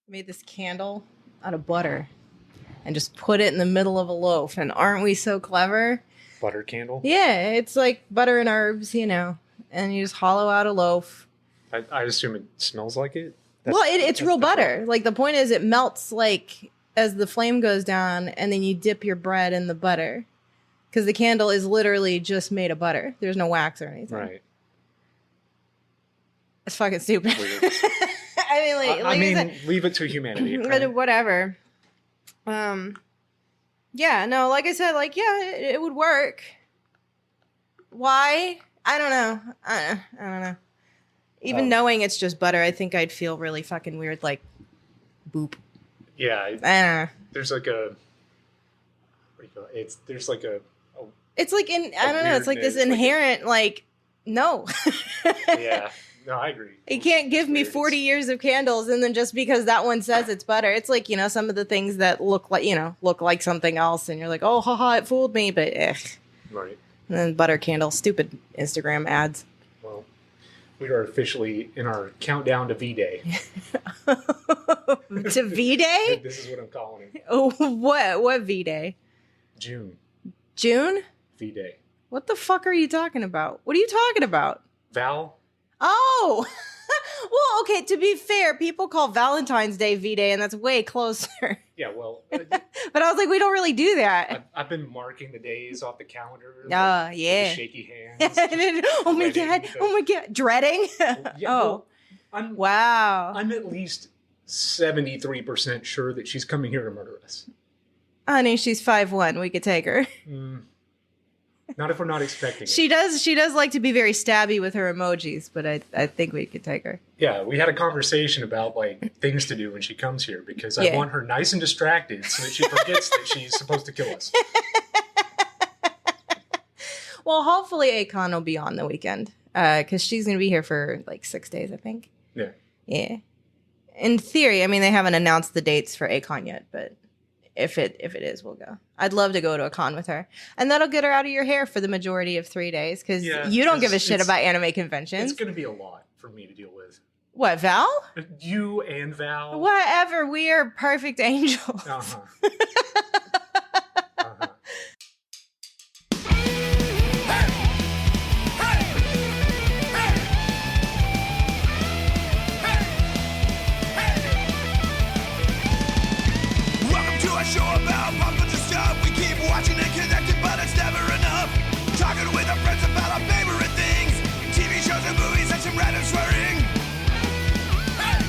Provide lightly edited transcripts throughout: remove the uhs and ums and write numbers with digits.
Made this candle out of butter and just put it in the middle of a loaf. And aren't we so clever? Butter candle? Yeah, it's like butter and herbs, and you just hollow out a loaf. I assume it smells like it? It's real butter. Like, the point is it melts, like, as the flame goes down, and then you dip your bread in the butter. Because the candle is literally just made of butter. There's no wax or anything. Right. It's fucking stupid. Weird. I mean, leave it to humanity. Right? Whatever. Yeah, no, like I said, it would work. Why? I don't know. I don't know. Even knowing it's just butter, I think I'd feel really fucking weird, like, boop. Yeah. I don't know. There's like a... There's like a... It's like, I don't know, it's like this inherent, no. Yeah. No, I agree. You can't give me 40 years of candles and then just because that one says it's butter. It's like, some of the things that look like something else and you're like, oh, haha, it fooled me, but Right. And then butter candle, stupid Instagram ads. Well, we are officially in our countdown to V-Day. To V-Day? This is what I'm calling it. Oh, what V-Day? June. June? V-Day. What the fuck are you talking about? What are you talking about? Val? Oh, well, okay, to be fair, people call Valentine's Day V-Day, and that's way closer. Yeah, well. But I was like, we don't really do that. I've been marking the days off the calendar. Yeah. With shaky hands. Oh my God. Dreading? Yeah, wow. I'm at least 73% sure that she's coming here to murder us. Honey, she's 5'1". We could take her. Not if we're not expecting it. She does like to be very stabby with her emojis, but I think we could take her. Yeah, we had a conversation about things to do when she comes here because I want her nice and distracted so that she forgets that she's supposed to kill us. Well, hopefully Akon will be on the weekend because she's going to be here for 6 days, I think. Yeah. Yeah. In theory, I mean, they haven't announced the dates for Akon yet, but if it is, we'll go. I'd love to go to a con with her. And that'll get her out of your hair for the majority of 3 days because you don't give a shit about anime conventions. It's going to be a lot for me to deal with. What, Val? You and Val. Whatever. We are perfect angels. Uh-huh. Show about pop culture stuff. We keep watching and connected, but it's never enough. Talking with our friends about our favorite things, TV shows and movies and some random swearing. Hey!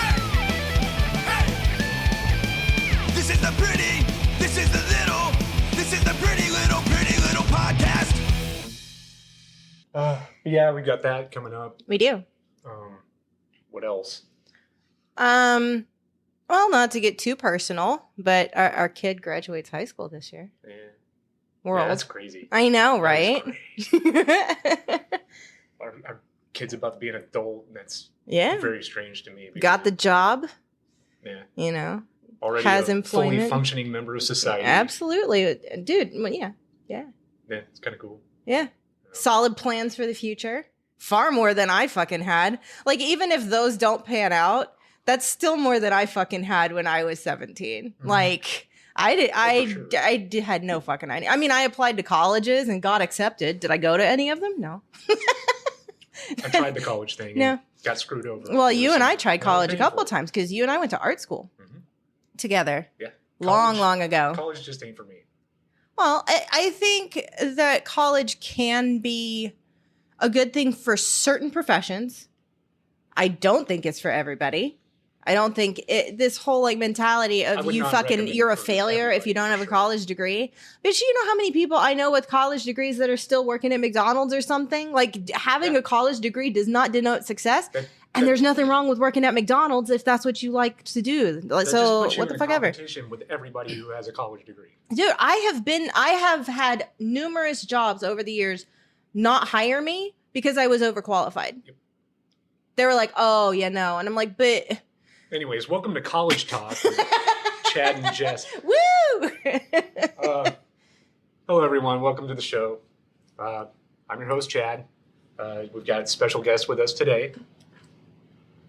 Hey! Hey! This is the pretty little podcast. Yeah, we got that coming up. We do. What else? Well, not to get too personal, but our kid graduates high school this year. Yeah. That's crazy. I know, right? Our kid's about to be an adult, and that's very strange to me. Got the job. Yeah. Already has a employment. Fully functioning member of society. Absolutely. Dude, yeah. Yeah, it's kind of cool. Yeah. Solid plans for the future. Far more than I fucking had. Even if those don't pan out, that's still more than I fucking had when I was 17. Mm-hmm. I had no fucking idea. I mean, I applied to colleges and got accepted. Did I go to any of them? No. I tried the college thing. No. Got screwed over. Well, you and I tried college a couple of times because you and I went to art school together. Yeah. Long ago. College just ain't for me. Well, I think that college can be a good thing for certain professions. I don't think it's for everybody. I don't think this whole mentality of you're a failure if you don't have a college degree. But you know how many people I know with college degrees that are still working at McDonald's or something? Having a college degree does not denote success. And there's nothing wrong with working at McDonald's if that's what you like to do. So what the fuck ever. Competition with everybody who has a college degree. Dude, I have had numerous jobs over the years not hire me because I was overqualified. Yep. They were like, oh, yeah, no. And I'm like, but... Anyways, welcome to College Talk with Chad and Jess. Woo! Hello, everyone. Welcome to the show. I'm your host, Chad. We've got a special guest with us today.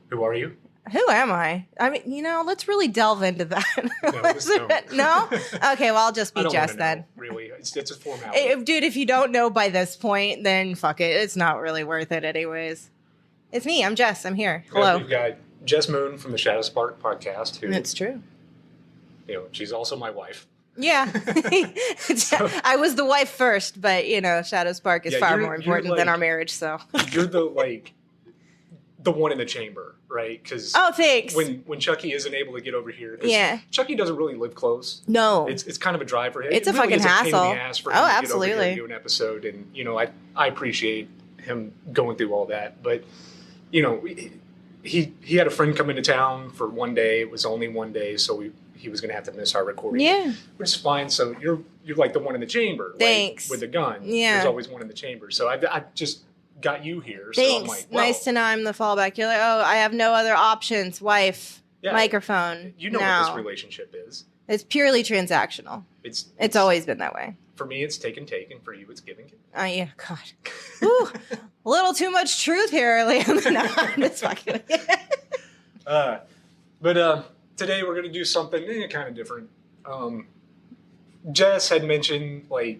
Who are you? Who am I? I mean, let's really delve into that. No, let's don't. No? Okay, well, I'll just I be don't Jess wanna know, then. really. It's a formality. Dude, if you don't know by this point, then fuck it. It's not really worth it anyways. It's me. I'm Jess. I'm here. Hello. We've got Jess Moon from the Shadow Spark podcast. Who, It's true. she's also my wife. Yeah. I was the wife first, but, Shadow Spark is far more important than our marriage, so. You're the one in the chamber, right? Because oh, thanks. when Chucky isn't able to get over here, 'cause yeah, Chucky doesn't really live close. No, it's kind of a drive for him. It's a really fucking is a pain in hassle. the ass for Oh, him to absolutely. get over here and do an episode, and I appreciate him going through all that, but he had a friend come into town for one day. It was only one day, so he was going to have to miss our recording. Yeah, which is fine. So you're like the one in the chamber. Thanks. Like, with the gun. Yeah, there's always one in the chamber. So I just got you here. So thanks. I'm like, well, nice to know I'm the fallback. You're like, oh, I have no other options. Wife, microphone. You know what this relationship is. It's purely transactional. It's always been that way. For me, it's take and take, and for you, it's give and give. Oh, yeah, God. Ooh, a little too much truth here, Liam. No, I'm just fucking. But today we're going to do something kind of different. Jess had mentioned, like,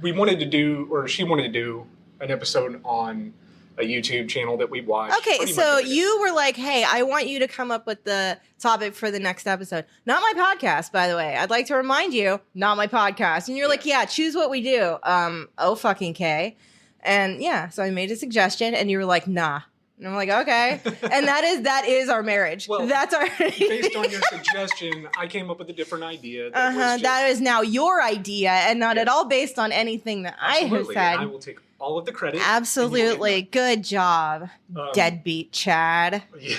she wanted to do an episode on a YouTube channel that we watch. Okay, so you were like, hey, I want you to come up with the topic for the next episode. Not my podcast, by the way. I'd like to remind you, not my podcast. And you're like, yeah, choose what we do. Oh, fucking K. And yeah, so I made a suggestion and you were like, nah. And I'm like, okay. And that is our marriage. Well, that's our based on your suggestion, I came up with a different idea. That is now your idea and not at all based on anything that Absolutely. I have said. And I will take all of the credit. Absolutely. Good job, deadbeat Chad. Yeah.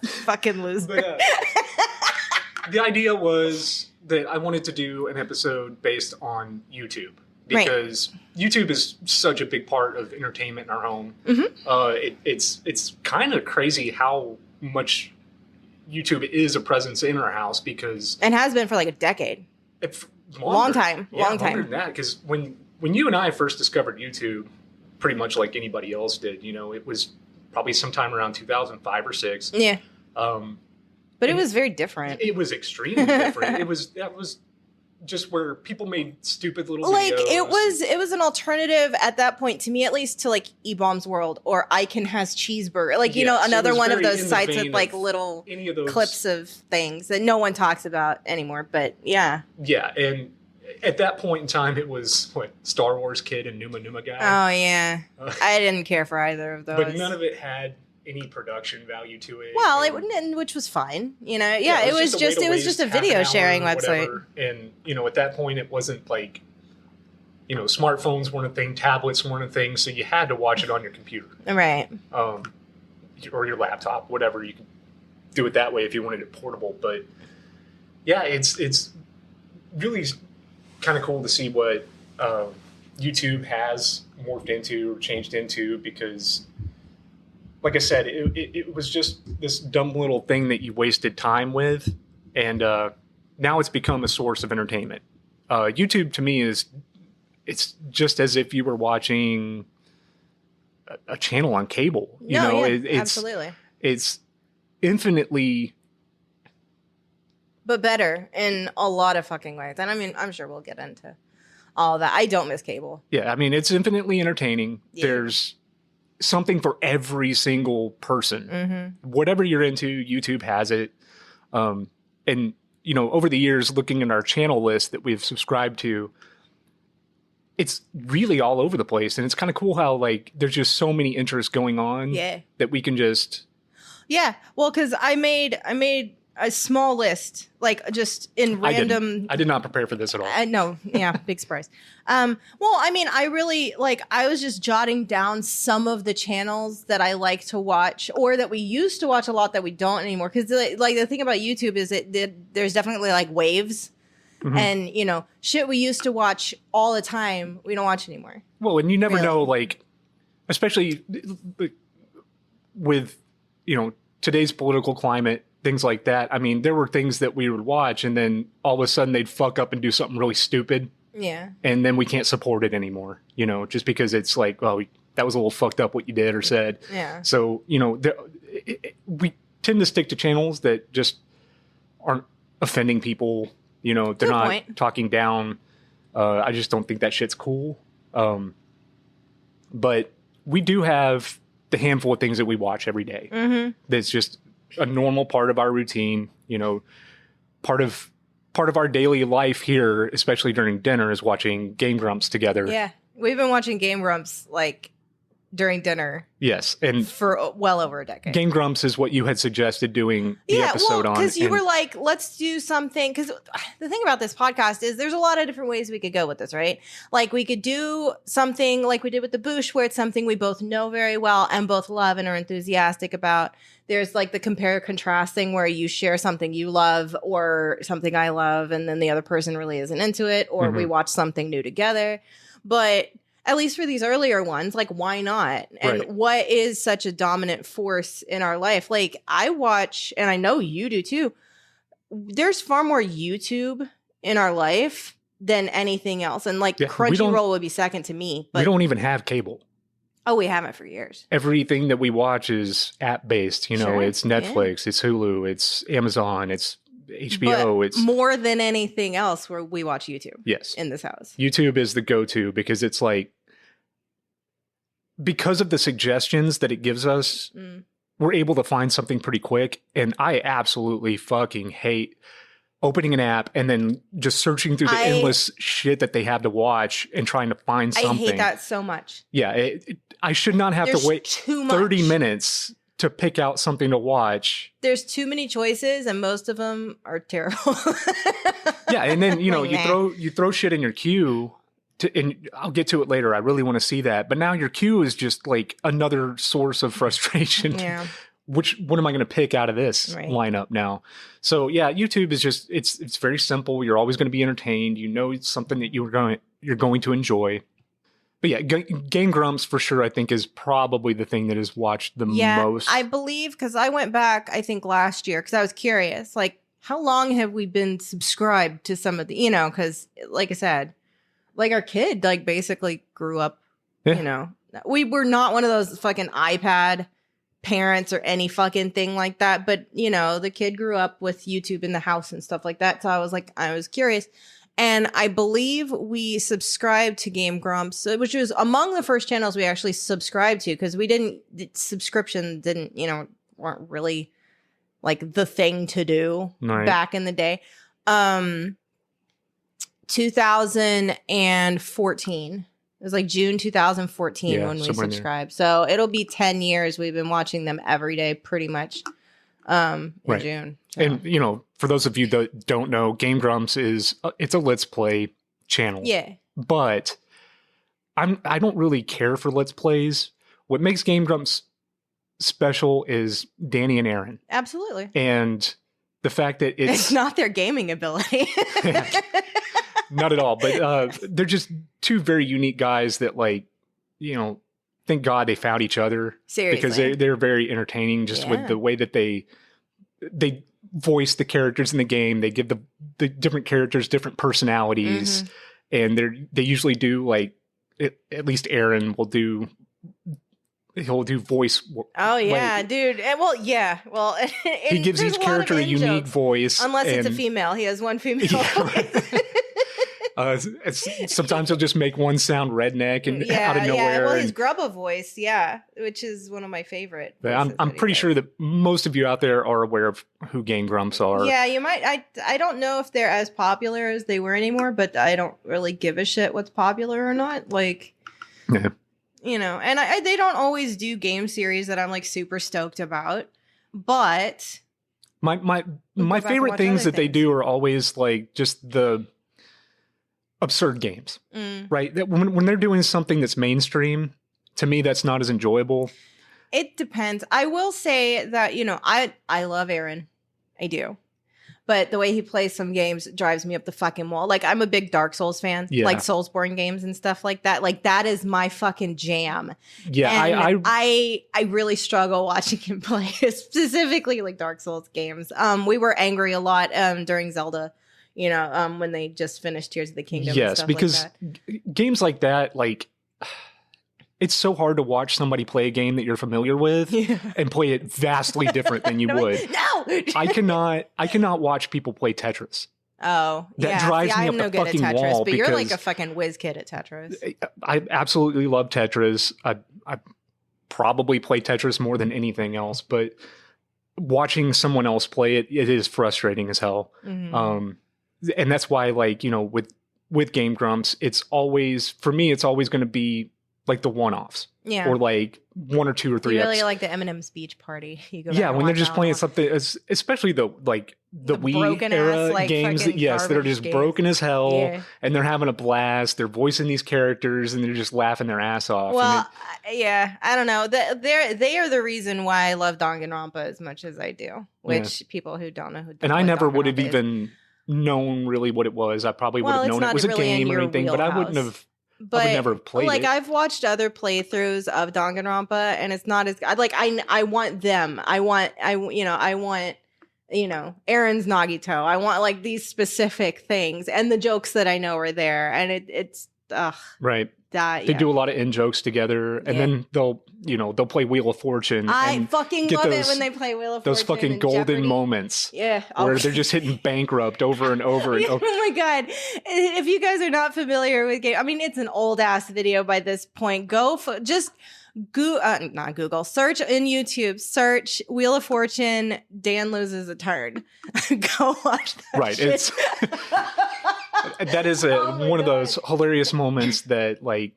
Fucking loser. But, the idea was that I wanted to do an episode based on YouTube. Because YouTube is such a big part of entertainment in our home. Mm-hmm. It's kind of crazy how much YouTube is a presence in our house because... And has been for like a decade. Long time. Longer than that, because when you and I first discovered YouTube, pretty much like anybody else did, it was probably sometime around 2005 or 6. Yeah. But it was very different. It was extremely different. That was just where people made stupid little videos. Like it was an alternative at that point, to me at least, to like E-Bomb's World or Icon Has Cheeseburger. Like, another one of those sites with like little clips of things that no one talks about anymore. But yeah. Yeah, and at that point in time, it was Star Wars Kid and Numa Numa Guy. Oh yeah, I didn't care for either of those. But none of it had any production value to it. Well, which was fine. It was just a video sharing website. And at that point, it wasn't like smartphones weren't a thing, tablets weren't a thing, so you had to watch it on your computer, right? Or your laptop, whatever. You could do it that way if you wanted it portable. But yeah, it's really kind of cool to see what YouTube has morphed into or changed into, because like I said, it was just this dumb little thing that you wasted time with, and now it's become a source of entertainment. YouTube to me it's just as if you were watching a channel on cable. Absolutely. It's infinitely, but better in a lot of fucking ways. And I mean, I'm sure we'll get into all that. I don't miss cable. Yeah, I mean, it's infinitely entertaining. Yeah. There's something for every single person. Mm-hmm. Whatever you're into, YouTube has it. And over the years, looking at our channel list that we've subscribed to, it's really all over the place. And it's kind of cool how there's just so many interests going on that we can just... Yeah, well, because I made a small list, just in random. I did not prepare for this at all. No, yeah, big surprise. Well, I mean, I really I was just jotting down some of the channels that I like to watch, or that we used to watch a lot that we don't anymore. Because the thing about YouTube is there's definitely waves, mm-hmm. and shit we used to watch all the time we don't watch anymore. Well, and you never know, especially with today's political climate. Things like that. I mean, there were things that we would watch, and then all of a sudden they'd fuck up and do something really stupid. Yeah. And then we can't support it anymore, just because it's that was a little fucked up what you did or said. Yeah. So, you know, we tend to stick to channels that just aren't offending people. You know, they're Good not point. talking down. I just don't think that shit's cool. But we do have the handful of things that we watch every day. Mm-hmm. That's just a normal part of our routine. You know, part of our daily life here, especially during dinner, is watching Game Grumps together. Yeah. We've been watching Game Grumps like during dinner Yes, and for well over a decade. Game Grumps is what you had suggested doing the episode on. Because you and- were like, let's do something. Because the thing about this podcast is there's a lot of different ways we could go with this, right? Like we could do something like we did with the Boosh, where it's something we both know very well and both love and are enthusiastic about. There's like the compare contrast thing where you share something you love or something I love, and then the other person really isn't into it, or we watch something new together. But at least for these earlier ones, like, why not? And Right. what is such a dominant force in our life? Like, I watch, and I know you do too, there's far more YouTube in our life than anything else. And like, Yeah, we don't- Crunchyroll would be second to me. But we don't even have cable. oh, we haven't for years. Everything that we watch is app based. You know, Sure, it's Netflix, it's Hulu, it's Amazon, it's HBO. But It's more than anything else where we watch YouTube yes. in this house. YouTube is the go-to because it's like, because of the suggestions that it gives us, we're able to find something pretty quick. And I absolutely fucking hate opening an app and then just searching through the endless shit that they have to watch and trying to find something. I hate that so much. Yeah, I should not have There's to wait too much. 30 minutes to pick out something to watch. There's too many choices, and most of them are terrible. Yeah, and then Like, nah. you throw shit in your queue. And I'll get to it later. I really want to see that. But now your queue is just like another source of frustration. Yeah. What am I going to pick out of this Right. lineup now? So yeah, YouTube is just it's very simple. You're always going to be entertained. You know, it's something that you're going to enjoy. But yeah, Game Grumps for sure, I think, is probably the thing that is watched the most. I believe, because I went back, I think last year, because I was curious, like, how long have we been subscribed to some of the, because like I said, like our kid, like basically grew up, Yeah. we were not one of those fucking iPad parents or any fucking thing like that. But, the kid grew up with YouTube in the house and stuff like that. So I was curious. And I believe we subscribed to Game Grumps, which was among the first channels we actually subscribed to, because subscription didn't, weren't really like the thing to do Right. back in the day. 2014. It was like June 2014 Yeah, when we somewhere in there. subscribed. So it'll be 10 years. We've been watching them every day pretty much in Right. June. So. And for those of you that don't know, Game Grumps it's a Let's Play channel. Yeah. But I don't really care for Let's Plays. What makes Game Grumps special is Danny and Aaron. Absolutely. And the fact that It's not their gaming ability. not at all, but they're just two very unique guys that thank God they found each other. Seriously. Because they're very entertaining just with Yeah. the way that they voice the characters in the game. They give the different characters different personalities. Mm-hmm. And they usually do at least Aaron he'll do voice. Oh yeah, dude. Well, yeah. Well, He gives there's each a lot of character a unique in-jokes. voice. Unless it's a and, female. He has one female Yeah, voice. sometimes he'll just make one sound redneck and out of nowhere. Yeah. Well, his and- Grubba voice, which is one of my favorite. but voices I'm that he pretty does. sure that most of you out there are aware of who Game Grumps are. Yeah, you might. I don't know if they're as popular as they were anymore, but I don't really give a shit what's popular or not. Like, Yeah. And they don't always do game series that I'm like super stoked about, but My go back and favorite watch things other that they things. do are always like just the absurd games, right? That when they're doing something that's mainstream, to me that's not as enjoyable. it depends. I will say that I love Aaron, I do. But the way he plays some games drives me up the fucking wall. Like, I'm a big Dark Souls fan, Yeah. like Soulsborne games and stuff like that. Like, that is my fucking jam. Yeah, And I I really struggle watching him play, specifically like Dark Souls games. We were angry a lot during Zelda, when they just finished Tears of the Kingdom. and yes, stuff because like that. games like that, it's so hard to watch somebody play a game that you're familiar with and play it vastly different than you would. No, I cannot watch people play Tetris. Oh, That drives me I'm up no the good fucking at Tetris, wall but you're like because- a fucking whiz kid at Tetris. I absolutely love Tetris. I probably play Tetris more than anything else, but watching someone else play it, it is frustrating as hell. Mhm. And that's why, like, you know, with Game Grumps, it's always, for me, it's always going to be like the one-offs. Yeah. Or like 1 or 2 or 3 You really episodes. like the Eminem speech party. You go back Yeah, and when they're watch just that playing one. something, especially the Wii broken era ass, like, games, fucking that are garbage just games. broken as hell, Yeah. and they're having a blast. They're voicing these characters, and they're just laughing their ass off. Well, yeah, I don't know. They are the reason why I love Danganronpa as much as I do. Which people who don't know who and I what never would have Danganronpa is- even known really what it was. I probably would Well, have it's known it not was a really in game or your anything, but I wouldn't wheelhouse. have. But never have played like it. I've watched other playthroughs of Danganronpa, and it's not as like I want them. I want Aaron's Nagito. I want like these specific things, and the jokes that I know are there, and it's Right. that They yeah. do a lot of in jokes together, and Yeah. then they'll play Wheel of Fortune. I and fucking get love those- it when they play Wheel of those Fortune fucking and golden Jeopardy. moments Yeah, where they're just hitting bankrupt over and over and Yeah, over. oh my god! If you guys are not familiar with game, I mean, it's an old ass video by this point. Just not Google. Search in YouTube. Search Wheel of Fortune. Dan loses a turn. Go watch that. Right, shit. it's that is Oh my one of God. those hilarious moments that like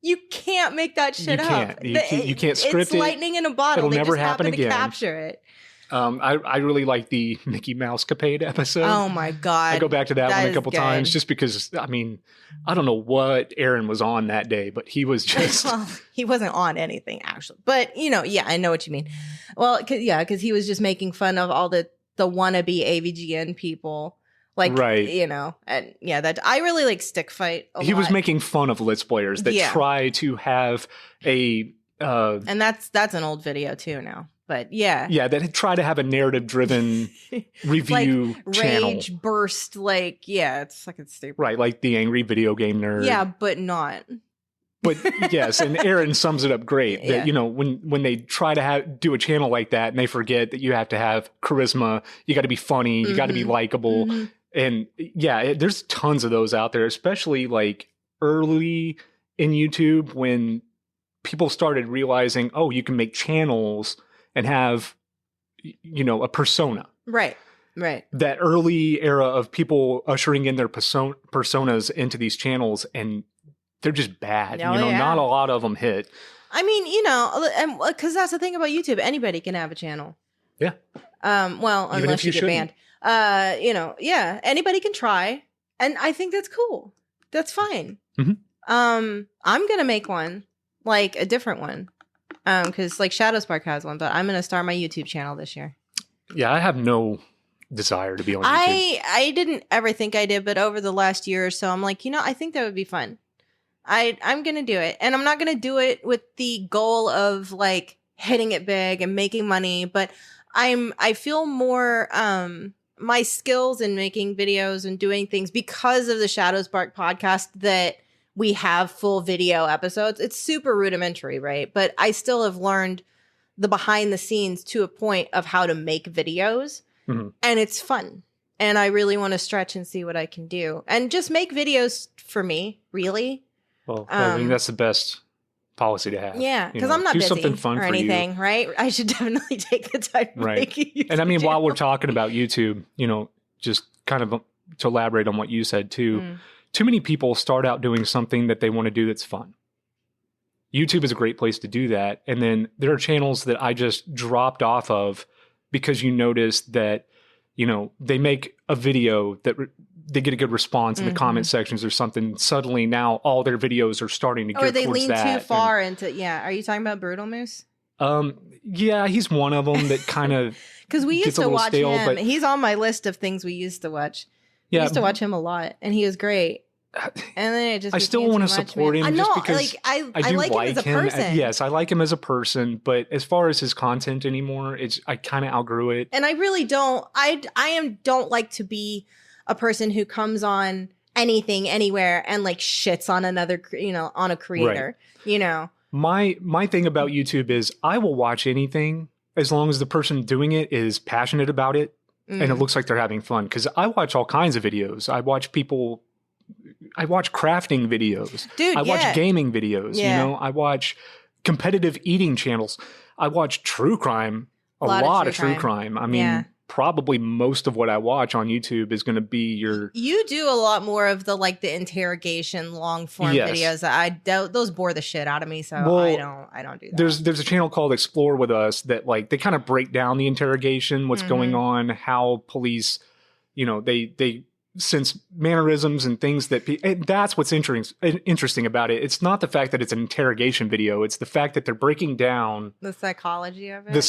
You can't make that shit You up. can't. You can't script it's it. lightning in a bottle. It'll They never just happen happen again. to capture it. I really like the Mickey Mouse Capade episode. Oh my god! I go back to that one a is couple good. times just because, I mean, I don't know what Aaron was on that day, but he was just Well, he wasn't on anything actually, but yeah, I know what you mean. Well, because he was just making fun of all the wannabe AVGN people, like Right. and yeah, that I really like stick fight. he was lot. making fun of Let's Players that Yeah. try to have a and that's an old video too now, but yeah, that try to have a narrative driven review channel. rage burst, it's fucking stupid, Right, like the angry video game nerd. Yeah, but not. But yes, and Aaron sums it up great. Yeah. That when they try to do a channel like that, and they forget that you have to have charisma, you got to be funny, you got to be Mhm. likable, Mhm. and there's tons of those out there, especially like early in YouTube when people started realizing, oh, you can make channels and have a persona. Right. That early era of people ushering in their personas into these channels, and they're just bad. Oh, yeah. Not a lot of them hit. I mean, and because that's the thing about YouTube, anybody can have a channel. Yeah. Well, Even unless if you you get banned. Yeah, anybody can try, and I think that's cool. That's fine. Mhm. I'm gonna make one, like a different one, because like Shadowspark has one, but I'm gonna start my YouTube channel this year. Yeah, I have no desire to be on YouTube. I didn't ever think I did, but over the last year or so, I'm like, I think that would be fun. I'm gonna do it, and I'm not gonna do it with the goal of like hitting it big and making money, but I feel more my skills in making videos and doing things because of the Shadowspark podcast that we have full video episodes. It's super rudimentary, right? But I still have learned the behind the scenes to a point of how to make videos, Mhm. and it's fun. And I really want to stretch and see what I can do, and just make videos for me, really. Well, I think um, that's the best policy to have. Yeah, You because know, I'm not do busy something fun or for you. anything, right? I should definitely take the time to Right. make a YouTube And I mean, while we're channel. talking about YouTube, just kind of to elaborate on what you said too, Mm. too many people start out doing something that they want to do that's fun. YouTube is a great place to do that. And then there are channels that I just dropped off of because you notice that, they make a video that they get a good response in the Mhm. comment sections or something. Suddenly now all their videos are starting to Or gear they towards lean that. too And, far into Are you talking about Brutal Moose? yeah, he's one of them that kind of, Because we Gets used a to little watch stale, him. but- He's on my list of things we used to watch. We yeah, used to watch him a lot, and he was great. And then it just I still became want too to much, support man. him I know, just because like I do like him as a person. Yes, I like him as a person, but as far as his content anymore, I kind of outgrew it. And I really don't. Don't like to be a person who comes on anything anywhere and like shits on another, on a creator. My thing about YouTube is I will watch anything as long as the person doing it is passionate about it and it looks like they're having fun. Because I watch all kinds of videos. I watch crafting videos. Dude, I watch gaming videos. Yeah. You know, I watch competitive eating channels. I watch true crime. A lot of true crime. I mean, probably most of what I watch on YouTube is going to be your... You do a lot more of the interrogation long form videos. Those bore the shit out of me, so I don't do that. There's a channel called Explore With Us that they kind of break down the interrogation, what's going on, how police, they sense mannerisms and things and that's what's interesting about it. It's not the fact that it's an interrogation video. It's the fact that they're breaking down the psychology of it. The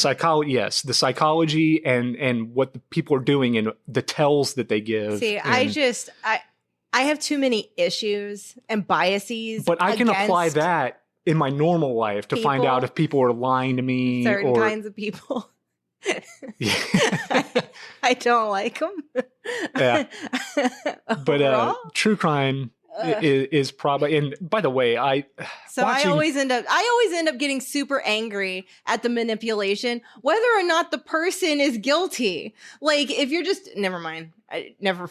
psychology and what the people are doing and the tells that they give. See, I have too many issues and biases. But I can apply that in my normal life to find out if people are lying to me. Certain kinds of people. I don't like them. Yeah. But true crime is probably, and by the way, I always end up getting super angry at the manipulation, whether or not the person is guilty. If you're just, never mind. Never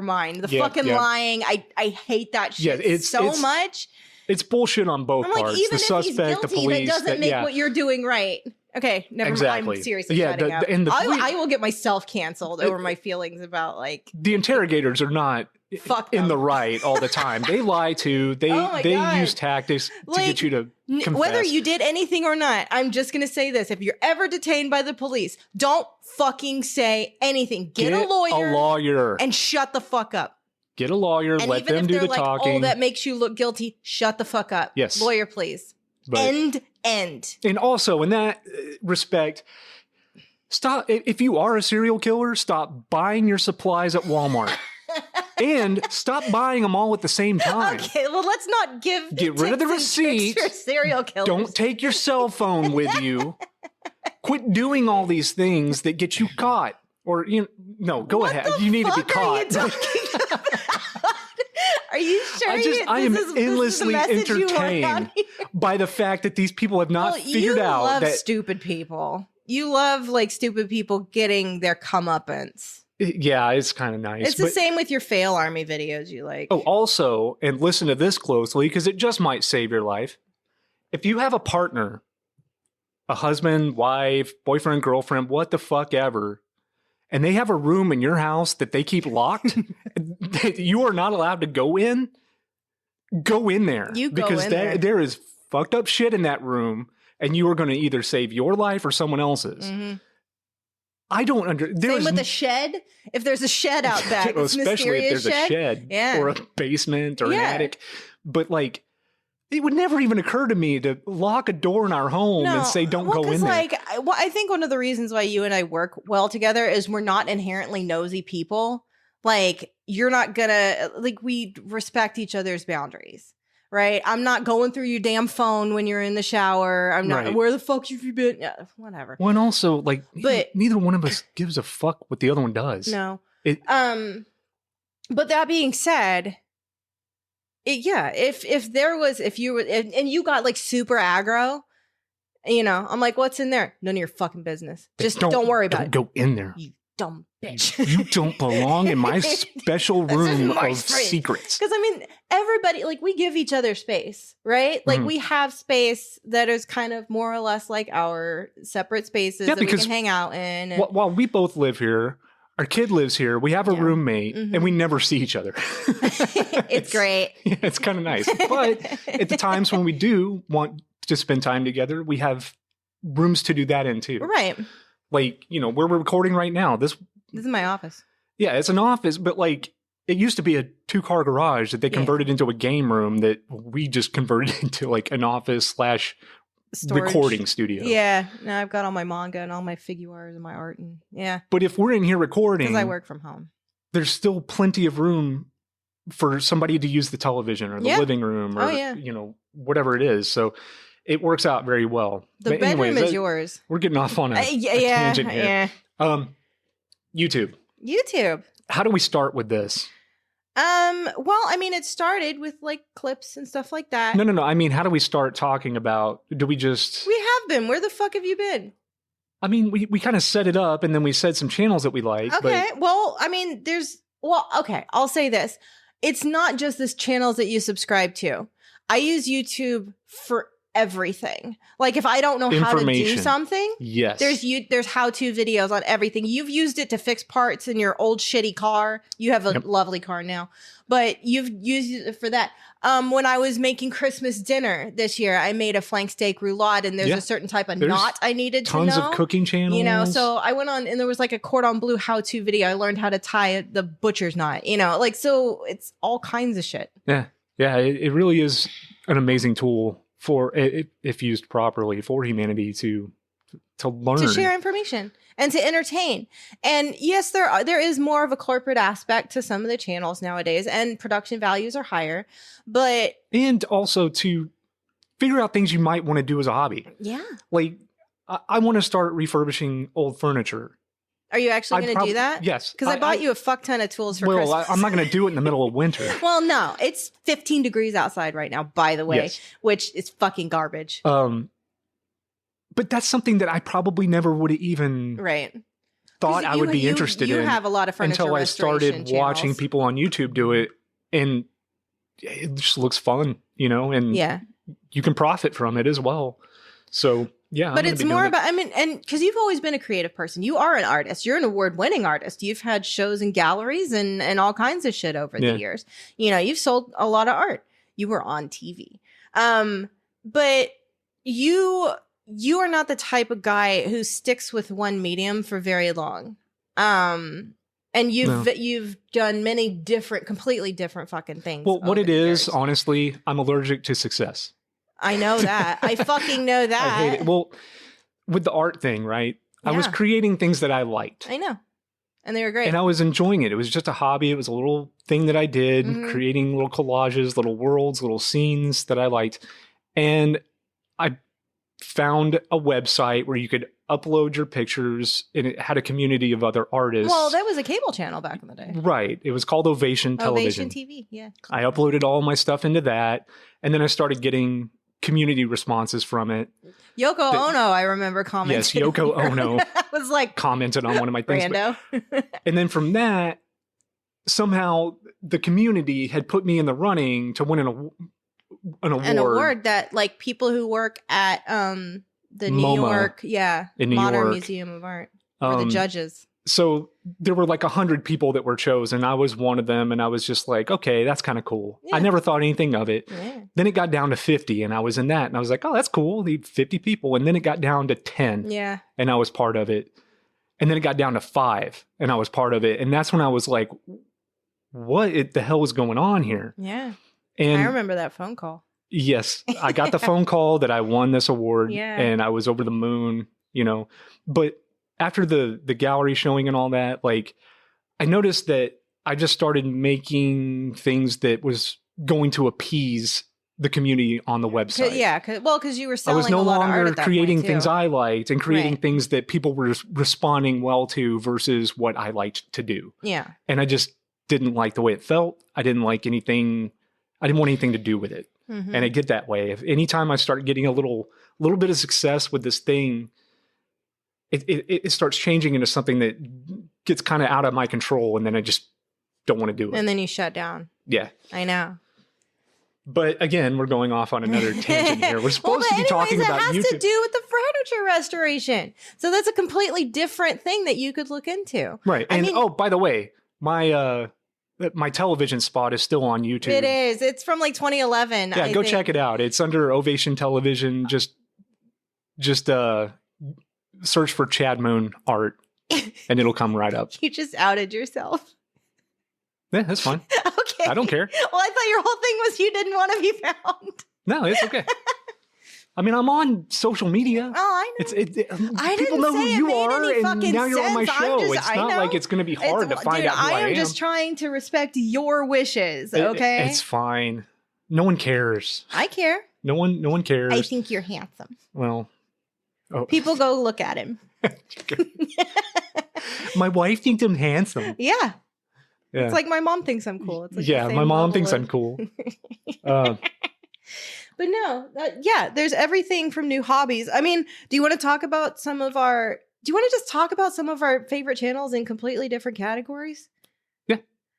mind. The fucking lying. I hate that shit so much. It's bullshit on both parts. Even the if suspect, he's guilty, the police. that doesn't make what you're doing right. Okay, never mind. I'm seriously shutting up. I will get myself canceled over my feelings about the interrogators are not in the right all the time. They lie too. They use tactics to get you to confess. Whether you did anything or not, I'm just gonna say this: if you're ever detained by the police, don't fucking say anything. Get a lawyer and shut the fuck up. Get a lawyer. And let them do the talking. Oh, that makes you look guilty. Shut the fuck up. Yes, lawyer, please. But, end. And also, in that respect, stop. If you are a serial killer, stop buying your supplies at Walmart. And stop buying them all at the same time. Okay, well, let's not get rid of the receipt. Serial killers. Don't take your cell phone with you. Quit doing all these things that get you caught. Or go ahead. You need to be caught. Are you sure? I am endlessly entertained by the fact that these people have not figured out that. You love stupid people. You love stupid people getting their comeuppance. Yeah, it's kind of nice. It's the same with your fail army videos you like. Oh, also, and listen to this closely because it just might save your life. If you have a partner, a husband, wife, boyfriend, girlfriend, what the fuck ever, and they have a room in your house that they keep locked, that you are not allowed to go in there. Because there is fucked up shit in that room, and you are going to either save your life or someone else's. Mm-hmm. I don't understand. Same with the shed. If there's a shed out back, especially if there's a shed or a basement or an attic. But it would never even occur to me to lock a door in our home and say, don't go in there. I think one of the reasons why you and I work well together is we're not inherently nosy people. You're not gonna, we respect each other's boundaries, right? I'm not going through your damn phone when you're in the shower. I'm not, where the fuck have you been? Yeah, whatever. Well, and also, neither one of us gives a fuck what the other one does. No. But that being said, if you were, and you got super aggro, I'm like, what's in there? None of your fucking business. Just don't worry about it. Don't go in there. You dumb bitch. You don't belong in my special room of secrets. Because everybody, we give each other space, right? We have space that is kind of more or less like our separate spaces that we can hang out in. And while we both live here, our kid lives here. We have a roommate, and we never see each other. It's great. Yeah, it's kind of nice. But at the times when we do want to spend time together, we have rooms to do that in too. Right. Where we're recording right now. This is my office. Yeah, it's an office, but it used to be a 2-car garage that they converted into a game room that we just converted into an office / recording studio. Yeah. Now I've got all my manga and all my figures and my art and But if we're in here recording, because I work from home, there's still plenty of room for somebody to use the television or the living room or whatever it is. So it works out very well. The bedroom is yours. We're getting off on a tangent here. YouTube. YouTube. How do we start with this? Well, I mean, it started with like clips and stuff like that. No. I mean, how do we start talking about? Do we just? We have been. Where the fuck have you been? I mean, we kind of set it up, and then we said some channels that we like. Okay. Well, I mean, okay. I'll say this. It's not just this channels that you subscribe to. I use YouTube for everything. Like if I don't know how to do something, yes, there's how-to videos on everything. You've used it to fix parts in your old shitty car. You have a lovely car now, but you've used it for that. When I was making Christmas dinner this year, I made a flank steak roulade, and there's a certain type of knot I needed to know. Tons of cooking channels. You know, so I went on, and there was like a cordon bleu how-to video. I learned how to tie the butcher's knot, you know, like, so it's all kinds of shit. Yeah. It really is an amazing tool for, if used properly, for humanity to learn. To share information and to entertain. And yes, there is more of a corporate aspect to some of the channels nowadays, and production values are higher, but... And also to figure out things you might want to do as a hobby. Yeah. Like, I want to start refurbishing old furniture. Are you actually going to do that? Yes. Because I bought you a fuck ton of tools for Christmas. Well, I'm not going to do it in the middle of winter. Well, no. It's 15 degrees outside right now, by the way, which is fucking garbage. But that's something that I probably never would have even thought I would be interested in. You have a lot of furniture until I started watching people on YouTube do it, and it just looks fun, you know, and you can profit from it as well. So... Yeah, but it's more about, I mean, and because you've always been a creative person. You are an artist. You're an award-winning artist. You've had shows and galleries and all kinds of shit over the years. You know, you've sold a lot of art. You were on TV. But you are not the type of guy who sticks with one medium for very long. And you've done many completely different fucking things. Well, what it is, honestly, I'm allergic to success. I know that. I fucking know that. I hate it. Well, with the art thing, right? Yeah. I was creating things that I liked. I know. And they were great. And I was enjoying it. It was just a hobby. It was a little thing that I did, creating little collages, little worlds, little scenes that I liked. And I found a website where you could upload your pictures, and it had a community of other artists. Well, that was a cable channel back in the day. Right. It was called Ovation Television. Ovation TV, yeah. I uploaded all my stuff into that, and then I started getting community responses from it. Yoko Ono, I remember commenting. Yes, Yoko Ono was like commented on one of my things. Brando. And then from that, somehow the community had put me in the running to win an award. An award that, like, people who work at the New MoMA, York, in New Modern York. Museum of Art, were the judges. So there were like 100 people that were chosen. I was one of them, and I was just like, okay, that's kind of cool. Yeah. I never thought anything of it. Yeah. Then it got down to 50, and I was in that, and I was like, oh, that's cool. Need 50 people. And then it got down to 10. Yeah. And I was part of it. And then it got down to 5, and I was part of it. And that's when I was like, what the hell is going on here? Yeah. And I remember that phone call. Yes. I got the phone call that I won this award, and I was over the moon, you know. But after the gallery showing and all that, like, I noticed that I just started making things that was going to appease the community on the website. Yeah, because you were selling I was no a lot of art longer at that creating point, too. things I liked and creating things that people were responding well to versus what I liked to do. Yeah. And I just didn't like the way it felt. I didn't like anything. I didn't want anything to do with it. Mm-hmm. And I get that way. If anytime I start getting a little bit of success with this thing, it starts changing into something that gets kind of out of my control, and then I just don't want to do it. And then you shut down. Yeah. I know. But again, we're going off on another tangent here. We're supposed to be talking about YouTube. It has to do with the furniture restoration. So that's a completely different thing that you could look into. Right. And by the way, my television spot is still on YouTube. It is. It's from like 2011. Yeah, go check it out. It's under Ovation Television. Just search for Chad Moon art, and it'll come right up. You just outed yourself. Yeah, that's fine. Okay. I don't care. Well, I thought your whole thing was you didn't want to be found. No, it's okay. I mean, I'm on social media. Oh, I know. People know who you are, and now you're on my show. It's not like it's going to be hard to find out who I am. I am just trying to respect your wishes, okay? It's fine. No one cares. I care. No one cares. I think you're handsome. Well, people go look at him. My wife thinks I'm handsome. Yeah. Yeah. It's like my mom thinks I'm cool. It's like the Yeah, same my mom level thinks of- I'm cool. Uh, But no, yeah, there's everything from new hobbies. I mean, do you want to talk about some of our? Do you want to just talk about some of our favorite channels in completely different categories? Yeah.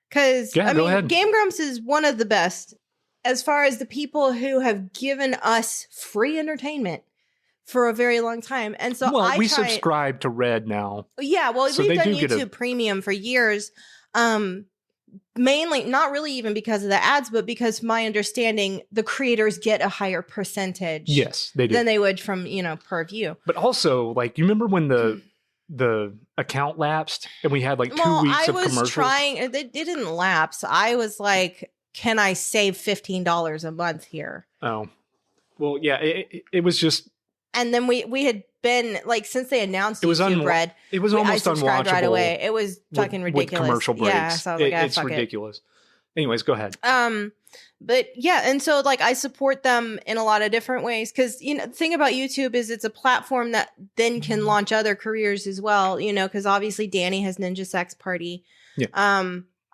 Because Yeah, I go mean, ahead. Game Grumps is one of the best as far as the people who have given us free entertainment for a very long time. And so well, we try, subscribe to Red now. Yeah, well, so we've they done do get YouTube a- Premium for years. Mainly, not really even because of the ads, but because my understanding, the creators get a higher percentage. Yes, they do. Than they would from, per view. But also, like, you remember when the account lapsed and we had like 2 weeks of commercials? It didn't lapse. I was like, can I save $15 a month here? Oh, well, yeah, it was just. And then we had been like, since they announced YouTube Red, it was I almost subscribed unwatchable right away. It was fucking ridiculous. With commercial breaks. Yeah, so I was like, it's fuck ridiculous. Anyways, go ahead. But yeah, and so like I support them in a lot of different ways because the thing about YouTube is it's a platform that then can launch other careers as well. Because obviously Danny has Ninja Sex Party. Yeah.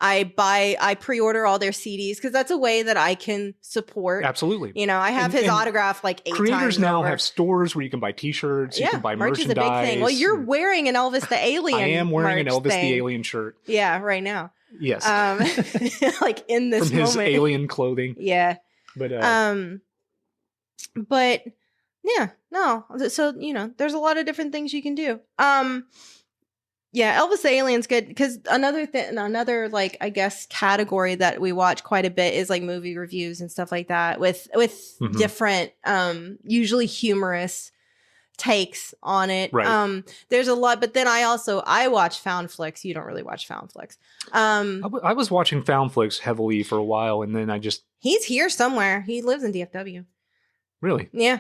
I pre-order all their CDs because that's a way that I can support. Absolutely. I have his autograph like 8 times. Creators now over. have stores where you can buy T-shirts, you can buy merch merchandise. is a big thing. Well, you're wearing an Elvis the Alien. I am wearing an Elvis thing. the Alien shirt. Yeah, right now. Yes. Like in this From his moment. alien clothing. Yeah. But yeah, no. So, there's a lot of different things you can do. Yeah, Elvis the Alien's good because another like I guess category that we watch quite a bit is like movie reviews and stuff like that with different usually humorous takes on it. Right. There's a lot, but then I watch found flicks. You don't really watch found flicks. I was watching found flicks heavily for a while, and then I just He's here somewhere. He lives in DFW. Really? Yeah.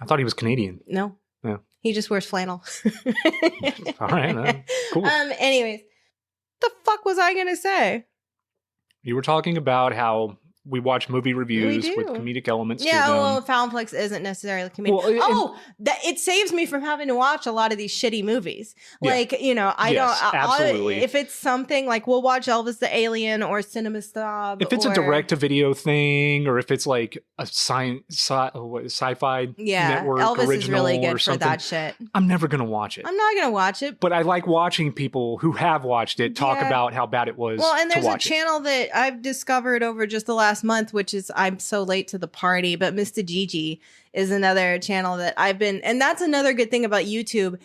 I thought he was Canadian. No. Yeah. He just wears flannel. All right. Cool. Anyways, the fuck was I gonna say? You were talking about how we watch movie reviews with comedic elements to them. Yeah, well, found flicks isn't necessarily comedic. Well, it saves me from having to watch a lot of these shitty movies. Yeah. Like, absolutely. If it's something like we'll watch Elvis the Alien or Cinema Snob. If it's a direct-to-video thing, or if it's like a sci-fi network Elvis original is really good or for something, that shit. I'm never going to watch it. I'm not going to watch it. But I like watching people who have watched it talk about how bad it was. Well, and there's a to channel that I've discovered over just the last month, which is I'm so late to the party, but Mr. Gigi is another channel that I've been, and that's another good thing about YouTube.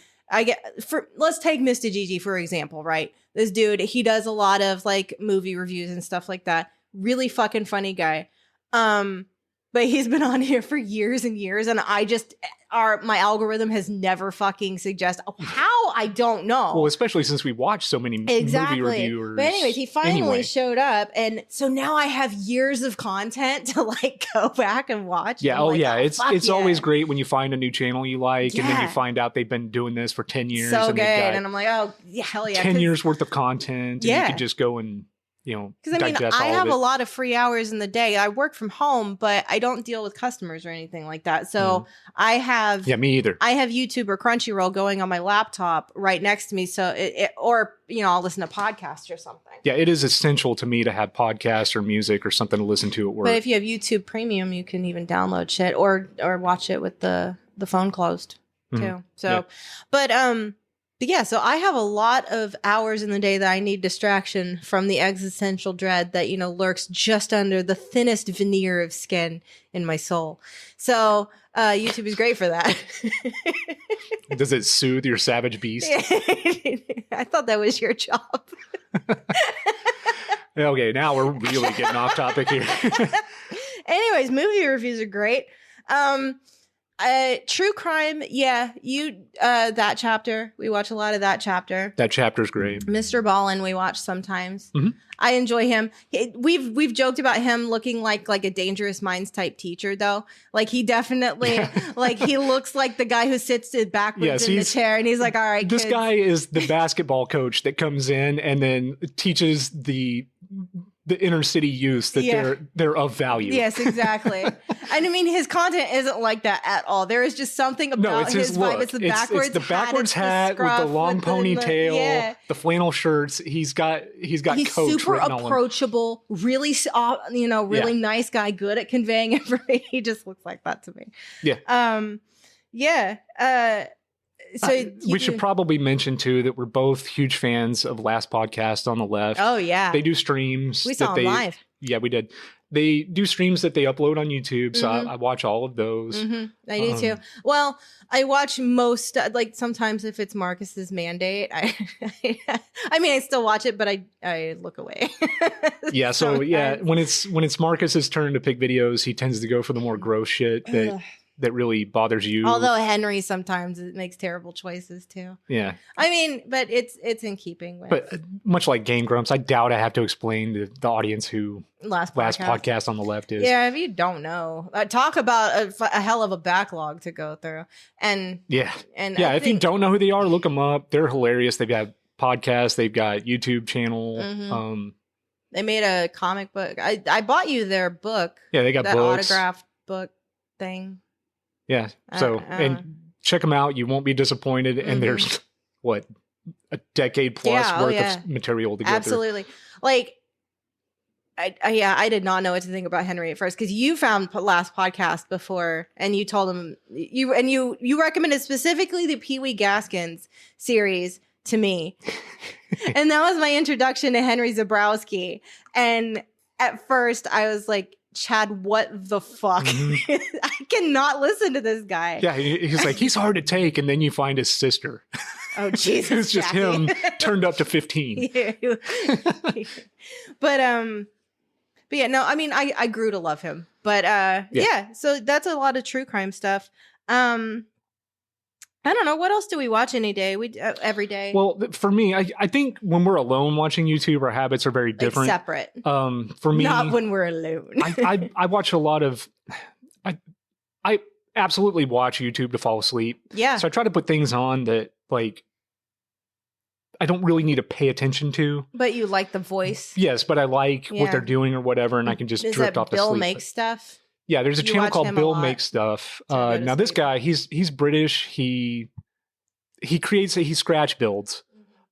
Let's take Mr. Gigi for example, right? This dude, he does a lot of like movie reviews and stuff like that. Really fucking funny guy. But he's been on here for years and years, and my algorithm has never fucking suggested how. I don't know. Well, especially since we watch so many movie reviewers. But anyways, he finally showed up, and so now I have years of content to like go back and watch. Yeah, it's always great when you find a new channel you like, and then you Yeah. find out they've been doing this for 10 years. So and good, they've got and I'm like, oh yeah, hell yeah, 10 years worth of content, and you can just go and because I mean, digest I all have of it. a lot of free hours in the day. I work from home, but I don't deal with customers or anything like that. So I have me either. I have YouTube or Crunchyroll going on my laptop right next to me. So I'll listen to podcasts or something. Yeah, it is essential to me to have podcasts or music or something to listen to at work. But if you have YouTube Premium, you can even download shit or watch it with the phone closed too. So, but yeah, so I have a lot of hours in the day that I need distraction from the existential dread that, lurks just under the thinnest veneer of skin in my soul. So YouTube is great for that. Does it soothe your savage beast? I thought that was your job. Okay, now we're really getting off topic here. Anyways, movie reviews are great. True crime, that chapter. We watch a lot of that chapter. That chapter's great. Mr. Ballin, we watch sometimes. Mm-hmm. I enjoy him. We've joked about him looking like a Dangerous Minds type teacher, though. Like he definitely, like he looks like the guy who sits backwards in the chair, and he's like, "All right, this kids." guy is the basketball coach that comes in and then teaches the the inner city youth that they're of value. Yes, exactly. And I mean, his content isn't like that at all. There is just something about his vibe. look. It's the backwards it's the backwards hat with the long ponytail, the flannel shirts. He's got He's Coach super written on him. approachable, really, really nice guy, good at conveying information. He just looks like that to me. Yeah. So we should probably mention too that we're both huge fans of Last Podcast on the Left. Oh yeah, they do streams. We saw them live. Yeah, we did. They do streams that they upload on YouTube, so I watch all of those. I do too. Well, I watch most, like sometimes if it's Marcus's mandate, I mean, I still watch it, but I look away. Yeah, so when it's Marcus's turn to pick videos, he tends to go for the more gross shit that really bothers you. Although Henry sometimes makes terrible choices too. Yeah. I mean, but it's in keeping with. But much like Game Grumps, I doubt I have to explain to the audience who Last Podcast on the Left is. Yeah, if you don't know, talk about a hell of a backlog to go through. And if you don't know who they are, look them up. They're hilarious. They've got podcasts. They've got YouTube channel. They made a comic book. I bought you their book. Yeah, they got that books. Autographed book thing. Yeah. So, and check them out. You won't be disappointed. And there's a decade plus worth of material to go Absolutely. Like, I did not know what to think about Henry at first because you found Last Podcast before and you told him you recommended specifically the Pee Wee Gaskins series to me. And that was my introduction to Henry Zabrowski. And at first I was like, Chad, what the fuck? I cannot listen to this guy. Yeah, he's like, he's hard to take. And then you find his sister. Oh, Jesus. It's just him turned up to 15. But yeah, no, I mean, I grew to love him. But so that's a lot of true crime stuff. I don't know. What else do we watch every day? Well, for me, I think when we're alone watching YouTube, our habits are very different. Like separate. For me, not when we're alone. I watch a lot of. I absolutely watch YouTube to fall asleep. Yeah. So I try to put things on that like I don't really need to pay attention to. But you like the voice. Yes, but I like what they're doing or whatever, and I can just drift off to sleep. Bill Makes Stuff? Yeah, there's a channel called Bill Makes Stuff. Now this guy, he's British. He scratch builds.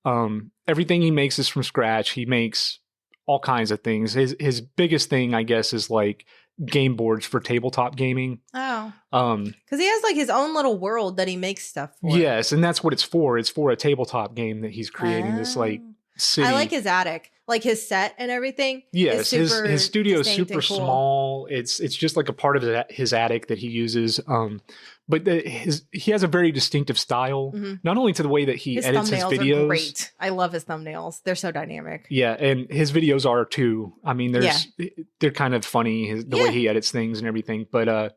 Everything he makes is from scratch. He makes all kinds of things. His biggest thing, I guess, is like game boards for tabletop gaming. Oh. Because he has like his own little world that he makes stuff for. Yes, and that's what it's for. It's for a tabletop game that he's creating. This like city. I like his attic, like his set and everything. Yes, his studio is super small. It's just like a part of his attic that he uses. But he has a very distinctive style, not only to the way that he edits his videos. Are great. I love his thumbnails. They're so dynamic. Yeah, and his videos are too. I mean, they're kind of funny the way he edits things and everything. But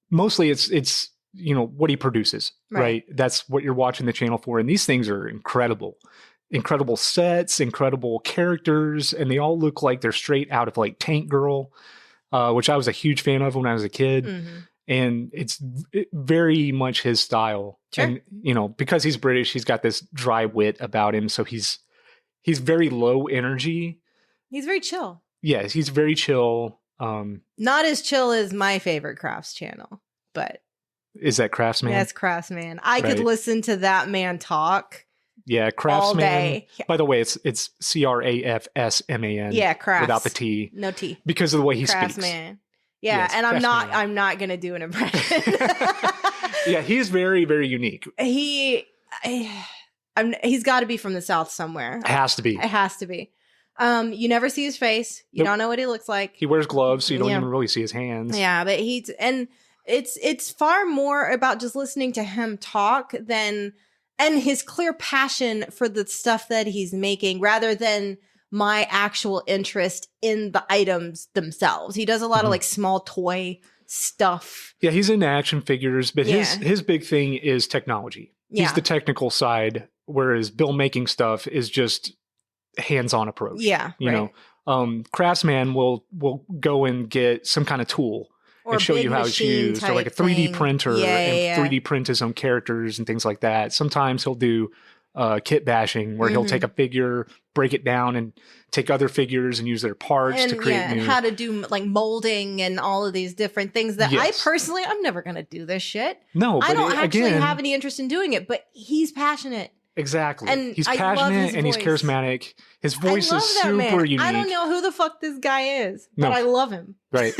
mostly it's what he produces, right? That's what you're watching the channel for. And these things are incredible. Incredible sets, incredible characters, and they all look like they're straight out of like Tank Girl, which I was a huge fan of when I was a kid. And it's very much his style. Sure. And, because he's British, he's got this dry wit about him. So he's very low energy. He's very chill. Yes, he's very chill. Not as chill as my favorite crafts channel, but. Is that Craftsman? That's Craftsman. I could listen to that man talk. Yeah, Craftsman. All day. By the way, it's CRAFSMAN. Yeah, crafts. Without the T. No T. Because of the way he Craftsman. speaks. Yeah, yes, and I'm not gonna do an impression. Yeah, he's very, very unique. He's got to be from the South somewhere. It has to be. It has to be. You never see his face. You don't know what he looks like. He wears gloves, so you don't even really see his hands. Yeah, but it's far more about just listening to him talk and his clear passion for the stuff that he's making rather than my actual interest in the items themselves. He does a lot of like small toy stuff. Yeah, he's into action figures, but his big thing is technology. Yeah. He's the technical side, whereas Bill Making Stuff is just hands-on approach. Yeah, you know, Craftsman will go and get some kind of tool or and show you how it's used, or like a 3D printer and 3D print his own characters and things like that. Sometimes he'll do kit bashing, where he'll take a figure, break it down, and take other figures and use their parts to create and new. how to do like molding and all of these different things that I personally, I'm never going to do this shit. No, but I don't actually again, have any interest in doing it, but he's passionate. Exactly. And he's I love passionate his and he's voice. charismatic. His voice I love is that super man. unique. I don't know who the fuck this guy is, but I love him. Right.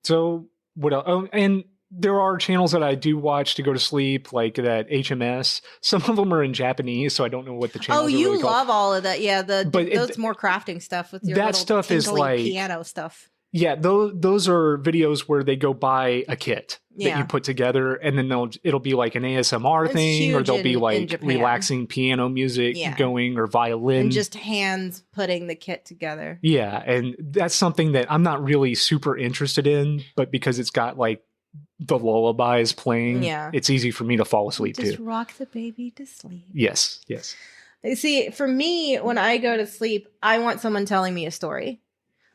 So what else? Oh, and there are channels that I do watch to go to sleep, like that HMS. Some of them are in Japanese, so I don't know what the channels are you really called. love all of that. Yeah, those more crafting stuff with your that little stuff is tinkly like piano stuff. Yeah, those are videos where they go buy a kit that you put together, and then it'll be like an ASMR thing, or there'll be like relaxing piano music going, or violin. And just hands putting the kit together. Yeah, and that's something that I'm not really super interested in, but because it's got like the lullabies playing, it's easy for me to fall asleep too. Just rock the baby to sleep. Yes, yes. See, for me, when I go to sleep, I want someone telling me a story.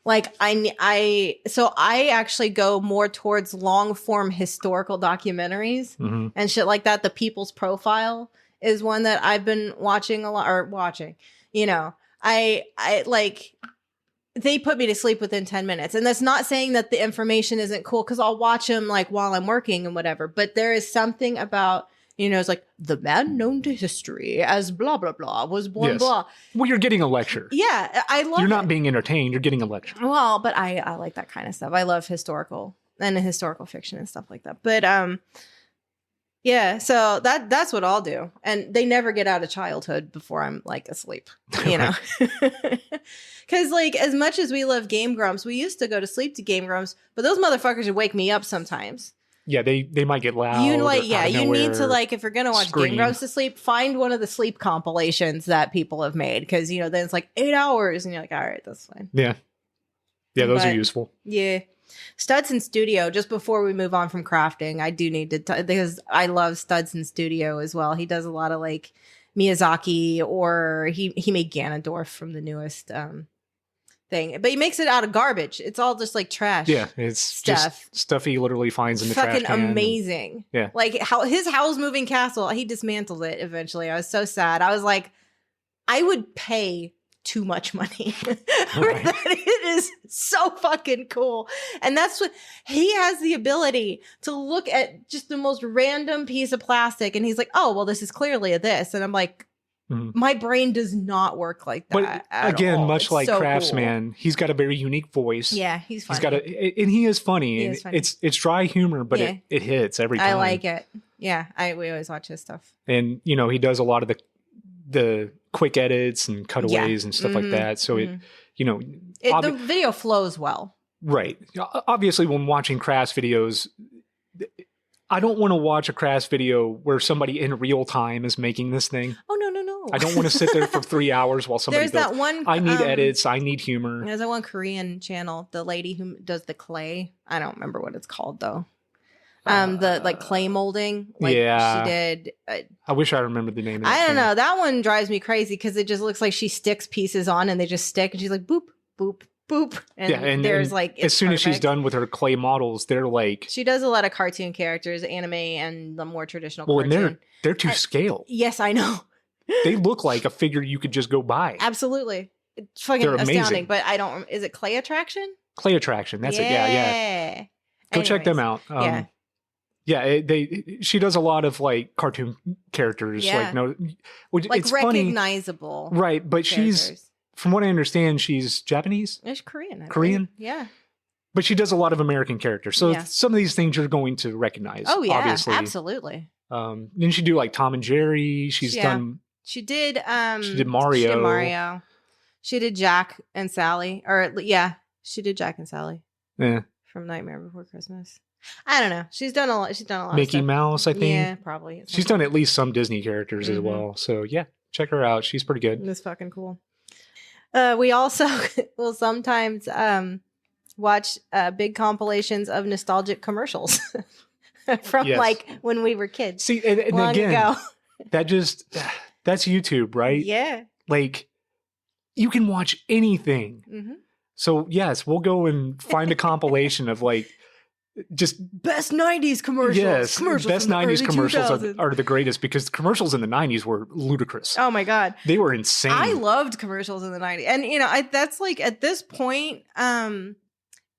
Like so I actually go more towards long form historical documentaries and shit like that. The People's Profile is one that I've been watching a lot, you know, I like, they put me to sleep within 10 minutes. And that's not saying that the information isn't cool, because I'll watch them like while I'm working and whatever. But there is something about, you know, it's like the man known to history as blah, blah, blah was born, blah. Well, you're getting a lecture. Yeah, I love You're not being entertained. You're getting a lecture. Well, but I like that kind of stuff. I love historical fiction and stuff like that. But yeah, so that's what I'll do. And they never get out of childhood before I'm like asleep, you know? Because like, as much as we love Game Grumps, we used to go to sleep to Game Grumps, but those motherfuckers would wake me up sometimes. Yeah, they might get loud. You need to, like, if you're gonna watch Game Grumps to sleep, find one of the sleep compilations that people have made, because you know then it's like 8 hours, and you're like, all right, that's fine. Yeah, those are useful. Yeah, Studson Studio. Just before we move on from crafting, I do need to because I love Studson Studio as well. He does a lot of like Miyazaki, or he made Ganondorf from the newest thing, but he makes it out of garbage. It's all just like trash. Yeah, it's just stuff he literally finds in the trash can. Fucking amazing. Yeah, like how his Howl's Moving Castle, he dismantled it eventually. I was so sad. I was like, I would pay too much money for that. It is so fucking cool. And that's what he has, the ability to look at just the most random piece of plastic, and he's like, oh well, this is clearly a this, and I'm like, my brain does not work like that. But again, all. much It's like so Craftsman, cool. He's got a very unique voice. Yeah, he's funny. And he is funny. It's dry humor, but it hits every time. I like it. Yeah, we always watch his stuff. And you know, he does a lot of the quick edits and cutaways and stuff like that. So it, you know, the video flows well. Right. Obviously, when watching Crafts videos, I don't want to watch a Crafts video where somebody in real time is making this thing. Oh, no. I don't want to sit there for 3 hours while somebody There's that one. I need edits. I need humor. There's that one Korean channel, the lady who does the clay. I don't remember what it's called though. The like clay molding. Like, she did. I wish I remembered the name of that. I don't know. That one drives me crazy because it just looks like she sticks pieces on and they just stick, and she's like boop, boop, boop. And there's like, as soon as she's done with her clay models, they're like, she does a lot of cartoon characters, anime, and the more traditional cartoon. And they're to scale. Yes, I know. They look like a figure you could just go buy. Absolutely. It's fucking astounding. But I don't, is it Clay Attraction? Clay Attraction. That's it. Yeah. Go check them out. She does a lot of like cartoon characters. It's recognizable. Funny. Right. But she's, from what I understand, she's Japanese. It's Korean. Korean? Yeah. But she does a lot of American characters. So some of these things you're going to recognize. Oh, yeah. Obviously. Absolutely. Didn't she do like Tom and Jerry? She's done. She did Mario. She did Mario. She did Jack and Sally. She did Jack and Sally. Yeah. From Nightmare Before Christmas. I don't know. She's done a lot. Mickey Mouse, I think. Yeah, probably. She's done at least some Disney characters as well. So yeah, check her out. She's pretty good. That's fucking cool. We also will sometimes watch big compilations of nostalgic commercials from like when we were kids. See, and again, ago. That's YouTube, right? Yeah. Like, you can watch anything. So yes, we'll go and find a compilation of like just best 90s commercials. yes, Commercials best from the 90s early commercials 2000s. are the greatest because the commercials in the 90s were ludicrous. Oh my God. They were insane. I loved commercials in the 90s. And that's like at this point,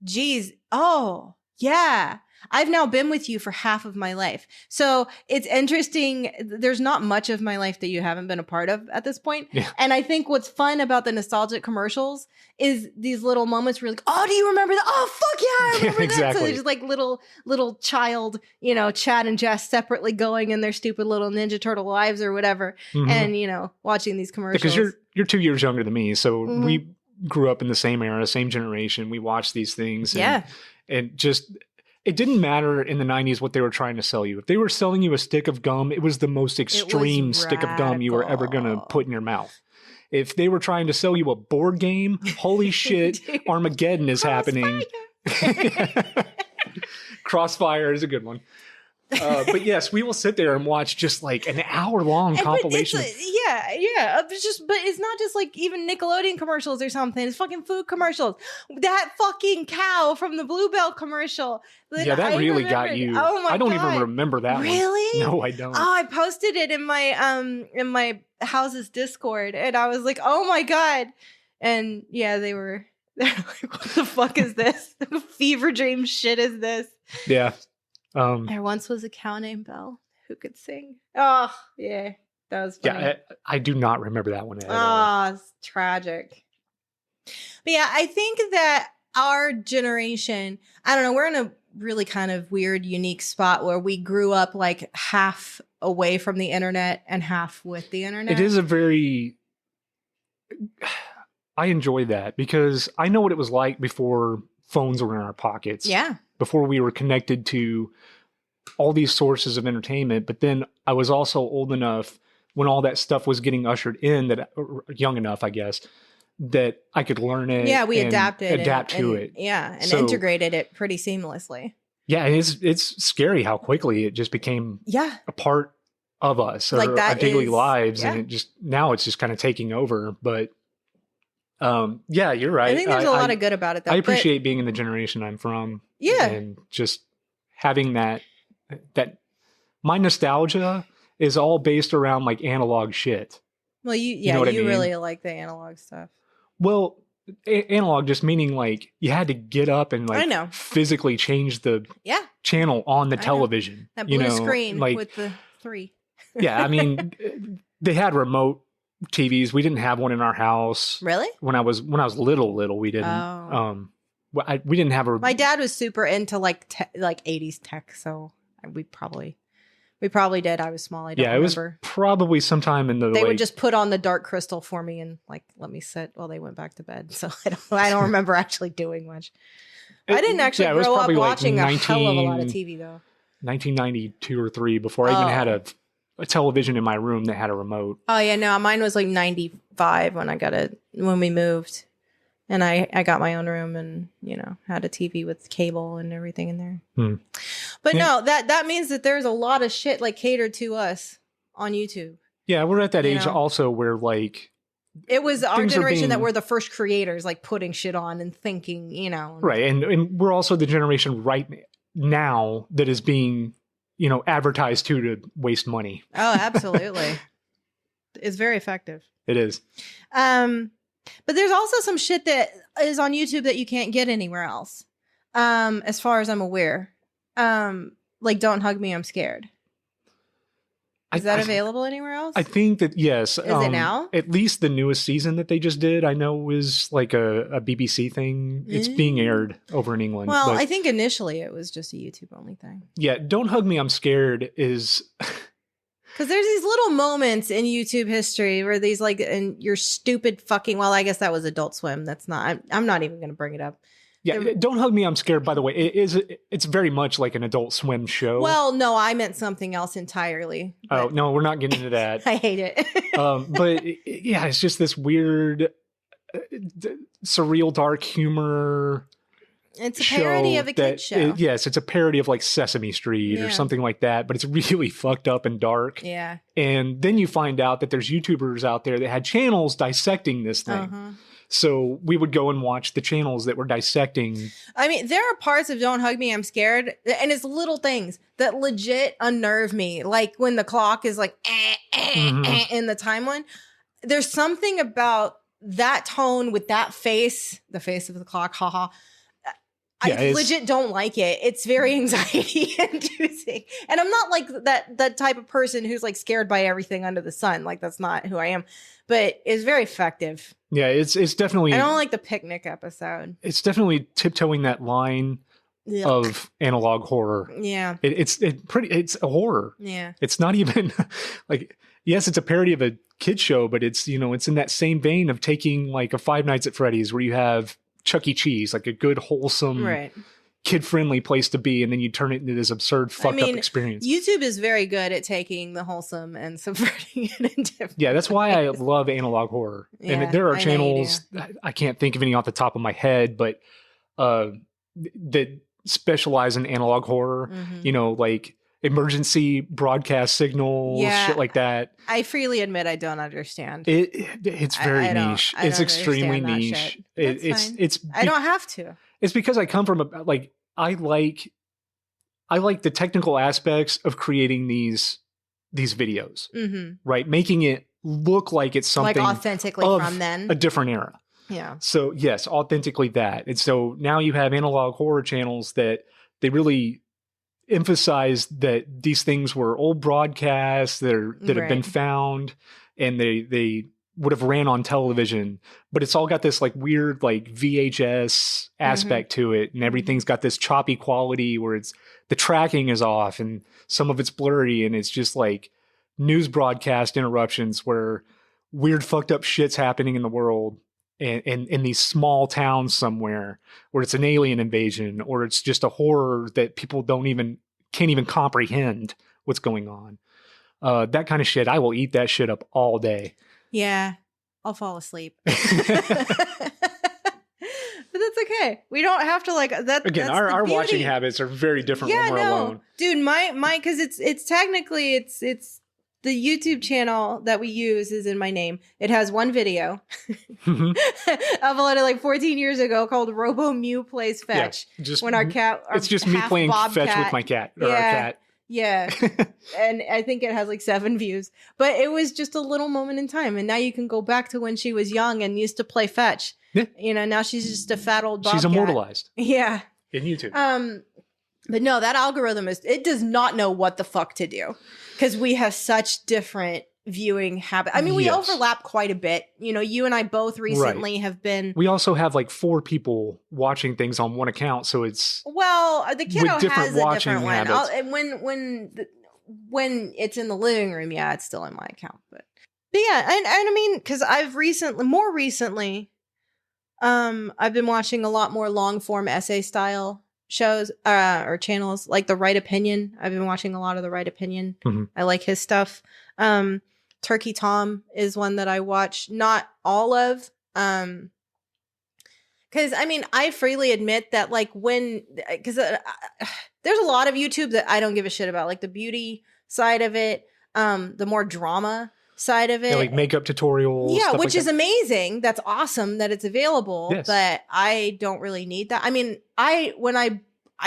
geez, oh yeah. I've now been with you for half of my life. So it's interesting. There's not much of my life that you haven't been a part of at this point. Yeah. And I think what's fun about the nostalgic commercials is these little moments where you're like, oh, do you remember that? Oh, fuck yeah, I remember that. Exactly. So there's just like little child, Chad and Jess separately going in their stupid little Ninja Turtle lives or whatever. Mhm. And, watching these commercials. Because you're 2 years younger than me. So Mhm. we grew up in the same era, same generation. We watched these things. And just... It didn't matter in the 90s what they were trying to sell you. If they were selling you a stick of gum, it was the most extreme stick of gum you were ever going to radical. put in your mouth. If they were trying to sell you a board game, holy shit, Dude. Armageddon is happening. Crossfire is a good one. But yes, we will sit there and watch just like an hour-long compilation. But it's not just like even Nickelodeon commercials or something. It's fucking food commercials. That fucking cow from the Bluebell commercial. Yeah, that really got you. Oh my I don't God. even remember that one. Really? No, I don't. Oh, I posted it in my house's Discord, and I was like, oh my God. And yeah, they're like, what the fuck is this? Fever dream shit is this? Yeah. There once was a cow named Belle who could sing. Oh, yeah. That was funny. Yeah, I do not remember that one at all. Oh, it's tragic. But yeah, I think that our generation, I don't know, we're in a really kind of weird, unique spot where we grew up like half away from the internet and half with the internet. It is a very... I enjoy that because I know what it was like before phones were in our pockets. Yeah. Before we were connected to all these sources of entertainment. But then I was also old enough when all that stuff was getting ushered in, that young enough, I guess, that I could learn it. Yeah, we and adapted. adapt to it. Yeah, and So- integrated it pretty seamlessly. Yeah, and it's scary how quickly it just became Yeah. a part of us, Like our that daily is- lives, yeah. and now it's just kind of taking over. But yeah, you're right. I think there's a lot of good about it, though. I but- appreciate being in the generation I'm from. Yeah. And just having that my nostalgia is all based around like analog shit. Well, You know what I mean? really like the analog stuff. Well, analog just meaning like you had to get up and I like know. physically change the Yeah. channel on the I know. television. That you blue know, screen like, with the 3. yeah, I mean, they had remote TVs. We didn't have one in our house. Really? When I was little, we didn't. Oh. We didn't have a. My dad was super into like 80s tech, so we probably did. I was small. I don't it was remember. probably sometime in the. They would just put on the Dark Crystal for me and like let me sit while they went back to bed. So I don't remember actually doing much. I didn't actually it was grow up probably like watching a hell of a lot of TV though. 1992 or 3 before I even had a television in my room that had a remote. Oh yeah, no, mine was like 95 when we moved. And I got my own room and, had a TV with cable and everything in there. But no, that means that there's a lot of shit like catered to us on YouTube. Yeah, we're at that You age know? also where like It was our Things are generation that being- were the first creators, like putting shit on and thinking, right, and we're also the generation right now that is being, advertised to waste money. Oh, absolutely. It's very effective. It is. But there's also some shit that is on YouTube that you can't get anywhere else. As far as I'm aware. Like Don't Hug Me, I'm Scared. Is that available anywhere else? I think that yes. Is it now? At least the newest season that they just did, I know was like a BBC thing. It's being aired over in England. Well, but I think initially it was just a YouTube only thing. yeah, Don't Hug Me, I'm Scared is Because there's these little moments in YouTube history where these like, and your stupid fucking, well, I guess that was Adult Swim. That's not, I'm not even going to bring it up. yeah. Don't Hug Me, I'm Scared. By the way, it's very much like an Adult Swim show. Well, no, I meant something else entirely. Oh but no, we're not getting into that. I hate it. But yeah, it's just this weird, surreal, dark humor. It's a parody of a kid show. Yes, it's a parody of like Sesame Street Yeah. or something like that, but it's really fucked up and dark. Yeah. And then you find out that there's YouTubers out there that had channels dissecting this thing. Uh-huh. So we would go and watch the channels that were dissecting. I mean, there are parts of Don't Hug Me, I'm Scared, and it's little things that legit unnerve me. Like when the clock is like in the time one. There's something about that tone with that face, the face of the clock, haha. I legit don't like it. It's very anxiety inducing. And I'm not like that type of person who's like scared by everything under the sun. Like that's not who I am. But it's very effective. Yeah, it's definitely. I don't like the picnic episode. It's definitely tiptoeing that line of analog horror. Yeah. It's a horror. Yeah. It's not even like, yes, it's a parody of a kid show, but it's, you know, it's in that same vein of taking like a Five Nights at Freddy's where you have Chuck E. Cheese, like a good, wholesome, kid-friendly place to be, and then you turn it into this absurd, fucked up experience. YouTube is very good at taking the wholesome and subverting it in different that's why I love analog horror. Yeah, and there are channels, I can't think of any off the top of my head, but that specialize in analog horror, you know, like emergency broadcast signals, shit like that. I freely admit I don't understand. It's very niche. It's extremely niche. It's I don't have to. It's because I come from I like the technical aspects of creating these videos, right? Making it look like it's something like authentically from then, a different era. Yeah. So yes, authentically that. And so now you have analog horror channels that they really emphasize that these things were old broadcasts that have been found, and they would have ran on television, but it's all got this like weird like VHS aspect to it, and everything's got this choppy quality where the tracking is off and some of it's blurry, and it's just like news broadcast interruptions where weird fucked up shit's happening in the world. And in these small towns somewhere where it's an alien invasion, or it's just a horror that people can't even comprehend what's going on. That kind of shit, I will eat that shit up all day. Yeah, I'll fall asleep. But that's okay. We don't have to like that. Again, our watching habits are very different when we're alone. Dude, my because it's technically it's the YouTube channel that we use is in my name. It has one video uploaded like 14 years ago called Robo Mew Plays Fetch. Yeah, just when our cat, it's just me playing fetch with my cat or our cat. Yeah. And I think it has like 7 views. But it was just a little moment in time. And now you can go back to when she was young and used to play fetch. Yeah. You know, now she's just a fat old bobcat. She's immortalized. Yeah. In YouTube. But no, that algorithm it does not know what the fuck to do. Because we have such different viewing habits. I mean, we overlap quite a bit. You know, you and I both recently have been. We also have like 4 people watching things on one account, so it's. Well, the kiddo has a different one. And when it's in the living room, it's still in my account. But yeah, and I mean, because more recently, I've been watching a lot more long form essay style shows or channels like The Right Opinion. I've been watching a lot of The Right Opinion. I like his stuff. Turkey Tom is one that I watch, not all of. Because I mean, I freely admit that like because there's a lot of YouTube that I don't give a shit about, like the beauty side of it, the more drama side of it, like makeup tutorials, which is amazing. That's awesome that it's available. Yes. But I don't really need that. I mean, I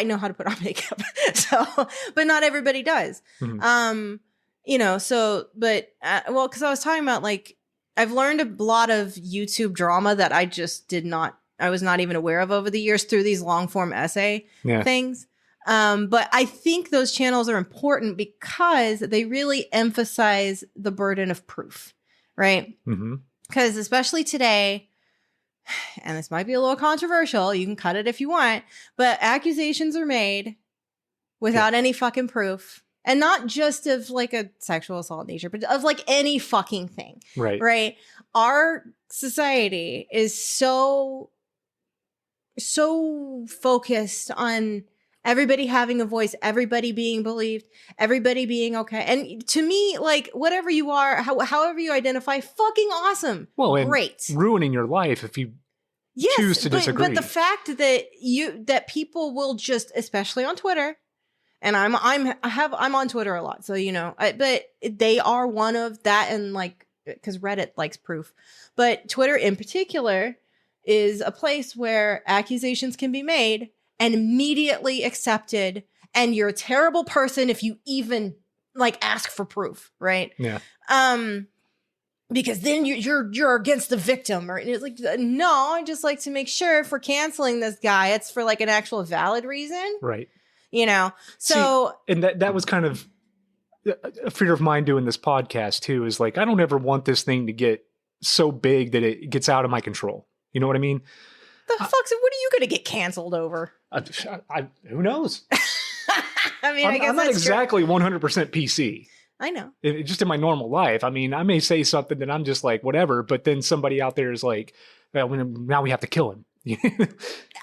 know how to put on makeup, so but not everybody does. You know, so but because I was talking about like I've learned a lot of YouTube drama that I just I was not even aware of over the years through these long form essay things. But I think those channels are important because they really emphasize the burden of proof, right? Because especially today, and this might be a little controversial, you can cut it if you want, but accusations are made without any fucking proof. And not just of like a sexual assault nature, but of like any fucking thing. Right. Right. Our society is so focused on everybody having a voice, everybody being believed, everybody being okay. And to me, like whatever you are, however you identify, fucking awesome. Well, great. Ruining your life if you choose to disagree. But the fact that people will just, especially on Twitter, and I'm on Twitter a lot, so you know, but they are one of that, and like because Reddit likes proof, but Twitter in particular, is a place where accusations can be made and immediately accepted, and you're a terrible person if you even like ask for proof, right? Yeah. Because then you're against the victim, or it's like, no, I just like to make sure if we're canceling this guy, it's for like an actual valid reason, Right. you know. So see, and that was kind of a fear of mine doing this podcast too, is like, I don't ever want this thing to get so big that it gets out of my control. You know what I mean? the fuck's what are you gonna get canceled over? Who knows? I mean, I guess I'm not that's exactly 100% PC. I know. Just in my normal life. I mean, I may say something that I'm just like, whatever, but then somebody out there is like, well, now we have to kill him.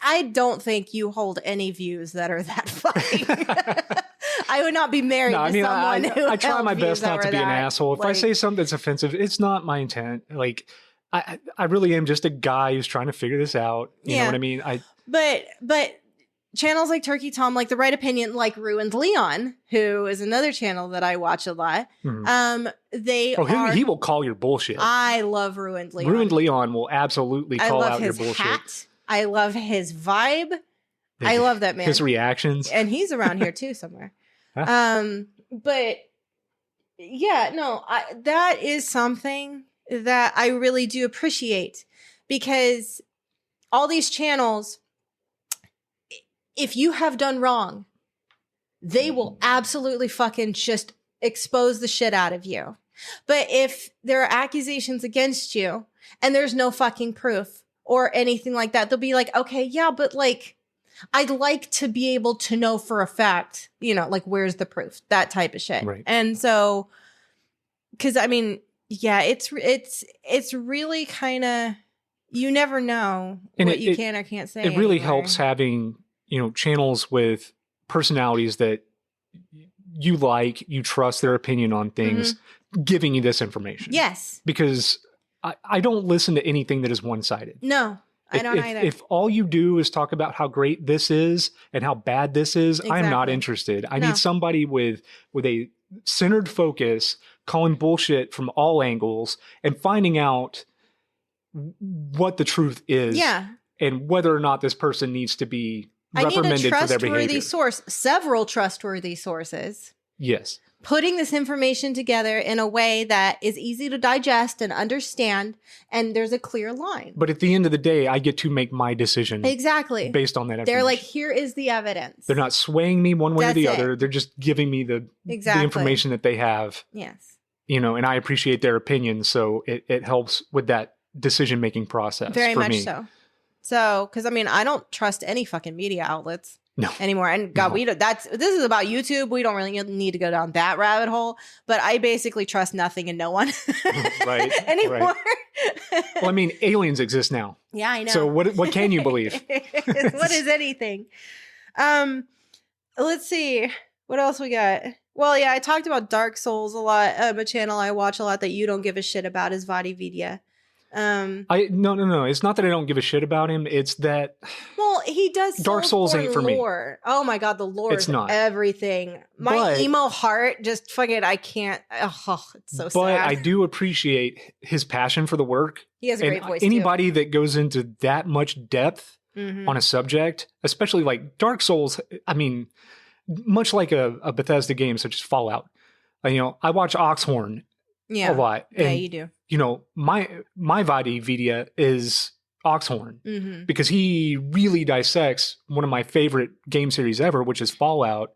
I don't think you hold any views that are that funny. I would not be married to someone who I try held my views best that not to were be an that, asshole. If I like- say something that's offensive, it's not my intent. Like, I really am just a guy who's trying to figure this out. You know what I mean? But channels like Turkey Tom, like The Right Opinion, like Ruined Leon, who is another channel that I watch a lot. He will call your bullshit. I love Ruined Leon. Ruined Leon will absolutely call out your bullshit. Hat. I love his vibe. I love that man. His reactions. And he's around here too somewhere. But yeah, no, that is something that I really do appreciate, because all these channels, if you have done wrong, they will absolutely fucking just expose the shit out of you. But if there are accusations against you and there's no fucking proof or anything like that, they'll be like, okay, yeah, but like, I'd like to be able to know for a fact, you know, like, where's the proof? That type of shit. Right. And so, because I mean, yeah, it's really kind of, you never know what you can or can't say. It really anymore. helps having, you know, channels with personalities that you like, you trust their opinion on things, giving you this information. Yes. Because I don't listen to anything that is one-sided. No, I don't either. If all you do is talk about how great this is and how bad this is, I'm not Exactly. interested. I No. need somebody with a centered focus, calling bullshit from all angles and finding out what the truth is. Yeah. And whether or not this person needs to be I need a reprimanded for their trustworthy behavior. source, several trustworthy sources, Yes. putting this information together in a way that is easy to digest and understand, and there's a clear line. But at the end of the day, I get to make my decision Exactly. based on that information. They're like, here is the evidence. They're not swaying me one way or the That's it. other. They're just giving me the information that they have, Yes. you know, and I appreciate their opinion. So it helps with that decision-making process. Very for much me. so. So, because I mean, I don't trust any fucking media outlets No. anymore. And God, No. this is about YouTube. We don't really need to go down that rabbit hole. But I basically trust nothing and no one Right, anymore. right. Well, I mean, aliens exist now. Yeah, I know. So what can you believe? What is anything? Let's see. What else we got? Well, yeah, I talked about Dark Souls a lot. A channel I watch a lot that you don't give a shit about is Vadi Vidya. No. It's not that I don't give a shit about him. It's that Well, he does Dark Souls ain't for me. lore. Oh my god, the lore It's is not. everything. My But- emo heart just fucking I can't. Oh, it's so but sad. I do appreciate his passion for the work. He has a great And voice. anybody that goes into that much depth too. on a subject, especially like Dark Souls, I mean, much like a Bethesda game such as Fallout, you know, I watch Oxhorn Yeah, a lot. yeah, And, you do. you know, my Vadi Vidya is Oxhorn Mm-hmm. because he really dissects one of my favorite game series ever, which is Fallout.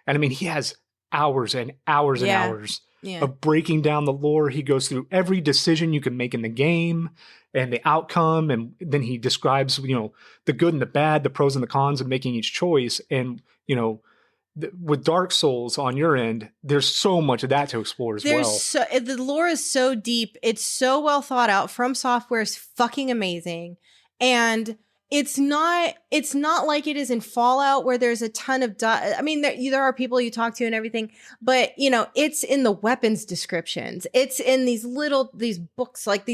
And I mean, he has hours and hours and Yeah. hours Yeah, of breaking down the lore. He goes through every decision you can make in the game and the outcome. And then he describes, you know, the good and the bad, the pros and the cons of making each choice. And, you know, with Dark Souls on your end, there's so much of that to explore as the lore is so deep. It's so well thought out. From Software is fucking amazing, and it's not like it is in Fallout where there's a ton of. I mean, there are people you talk to and everything, but you know, it's in the weapons descriptions. It's in these books, like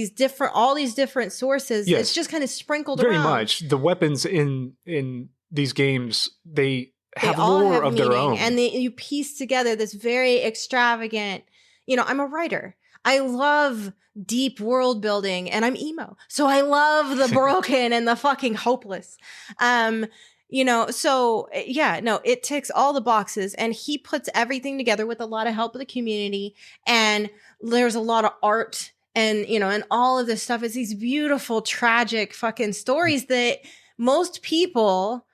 all these different sources. Yes. It's just kind of sprinkled Very around. much. The weapons in these games, they have all lore have of their meaning, own. and you piece together this very extravagant, I'm a writer. I love deep world building, and I'm emo. So I love the broken and the fucking hopeless. So yeah, no, it ticks all the boxes, and he puts everything together with a lot of help of the community, and there's a lot of art and, and all of this stuff. Is these beautiful, tragic fucking stories that most people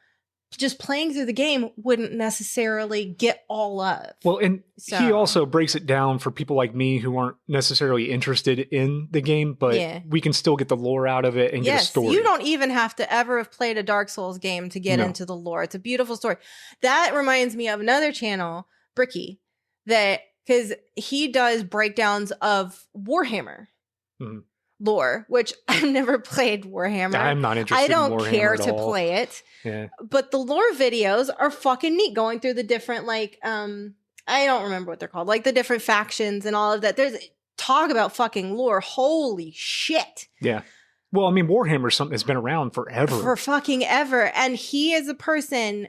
just playing through the game wouldn't necessarily get all of. Well, and he also breaks it down for people like me who aren't necessarily interested in the game, but we can still get the lore out of it and get a story. You don't even have to ever have played a Dark Souls game to get into the lore. It's a beautiful story. That reminds me of another channel, Bricky, because he does breakdowns of Warhammer. Lore, which I've never played Warhammer. I'm not interested. I don't in Warhammer care at to all. play it. Yeah. But the lore videos are fucking neat, going through the different I don't remember what they're called, like the different factions and all of that. There's talk about fucking lore. Holy shit. Yeah. Well, I mean, Warhammer is something that's been around forever. For fucking ever. And he is a person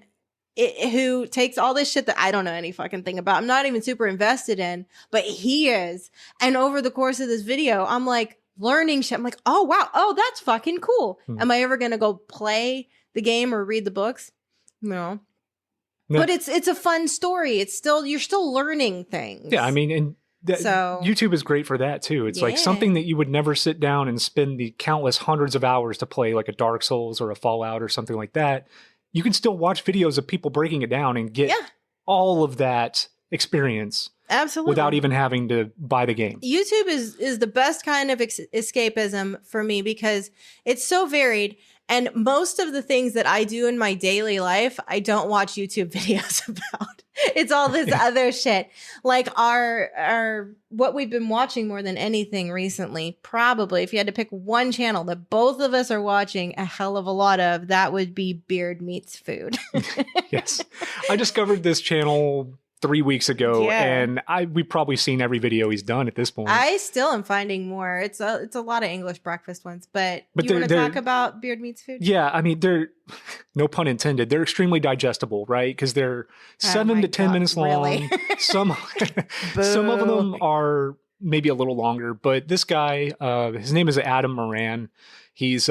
who takes all this shit that I don't know any fucking thing about. I'm not even super invested in, but he is. And over the course of this video, I'm like, learning shit. I'm like, oh wow, oh that's fucking cool. Am I ever gonna go play the game or read the books? No. But it's a fun story. You're still learning things. Yeah, I mean, and YouTube is great for that too. It's like something that you would never sit down and spend the countless hundreds of hours to play, like a Dark Souls or a Fallout or something like that. You can still watch videos of people breaking it down and get all of that experience. Absolutely. Without even having to buy the game. YouTube is the best kind of escapism for me because it's so varied. And most of the things that I do in my daily life, I don't watch YouTube videos about. It's all this other shit. Like our what we've been watching more than anything recently, probably if you had to pick one channel that both of us are watching a hell of a lot of, that would be Beard Meets Food. Yes. I discovered this channel 3 weeks ago, and we've probably seen every video he's done at this point. I still am finding more. It's a lot of English breakfast ones, but you want to talk about Beard Meets Food? Yeah, I mean, they're, no pun intended, they're extremely digestible, right? Because they're 7 to 10 minutes long. Really? Some of them are maybe a little longer, but this guy, his name is Adam Moran. He's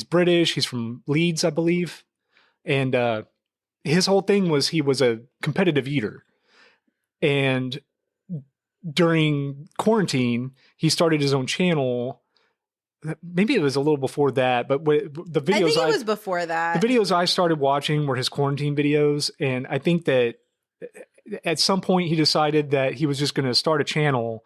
British. He's from Leeds, I believe, and his whole thing was he was a competitive eater. And during quarantine, he started his own channel. Maybe it was a little before that, but the videos I think it was before that. The videos I started watching were his quarantine videos, and I think that at some point he decided that he was just going to start a channel.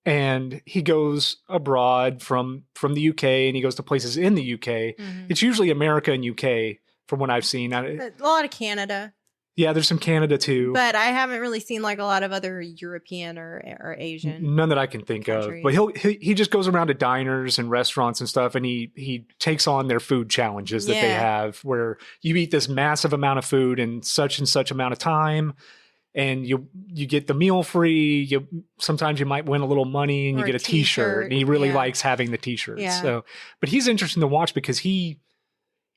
And he goes abroad from the UK, and he goes to places in the UK. Mm-hmm. It's usually America and UK, from what I've seen. A lot of Canada. Yeah, there's some Canada too. But I haven't really seen like a lot of other European or Asian. None that I can think countries. Of. But he just goes around to diners and restaurants and stuff, and he takes on their food challenges that they have, where you eat this massive amount of food in such and such amount of time, and you get the meal free. Sometimes you might win a little money, and you get a t-shirt. And he really likes having the t-shirts. Yeah. So, but he's interesting to watch because he's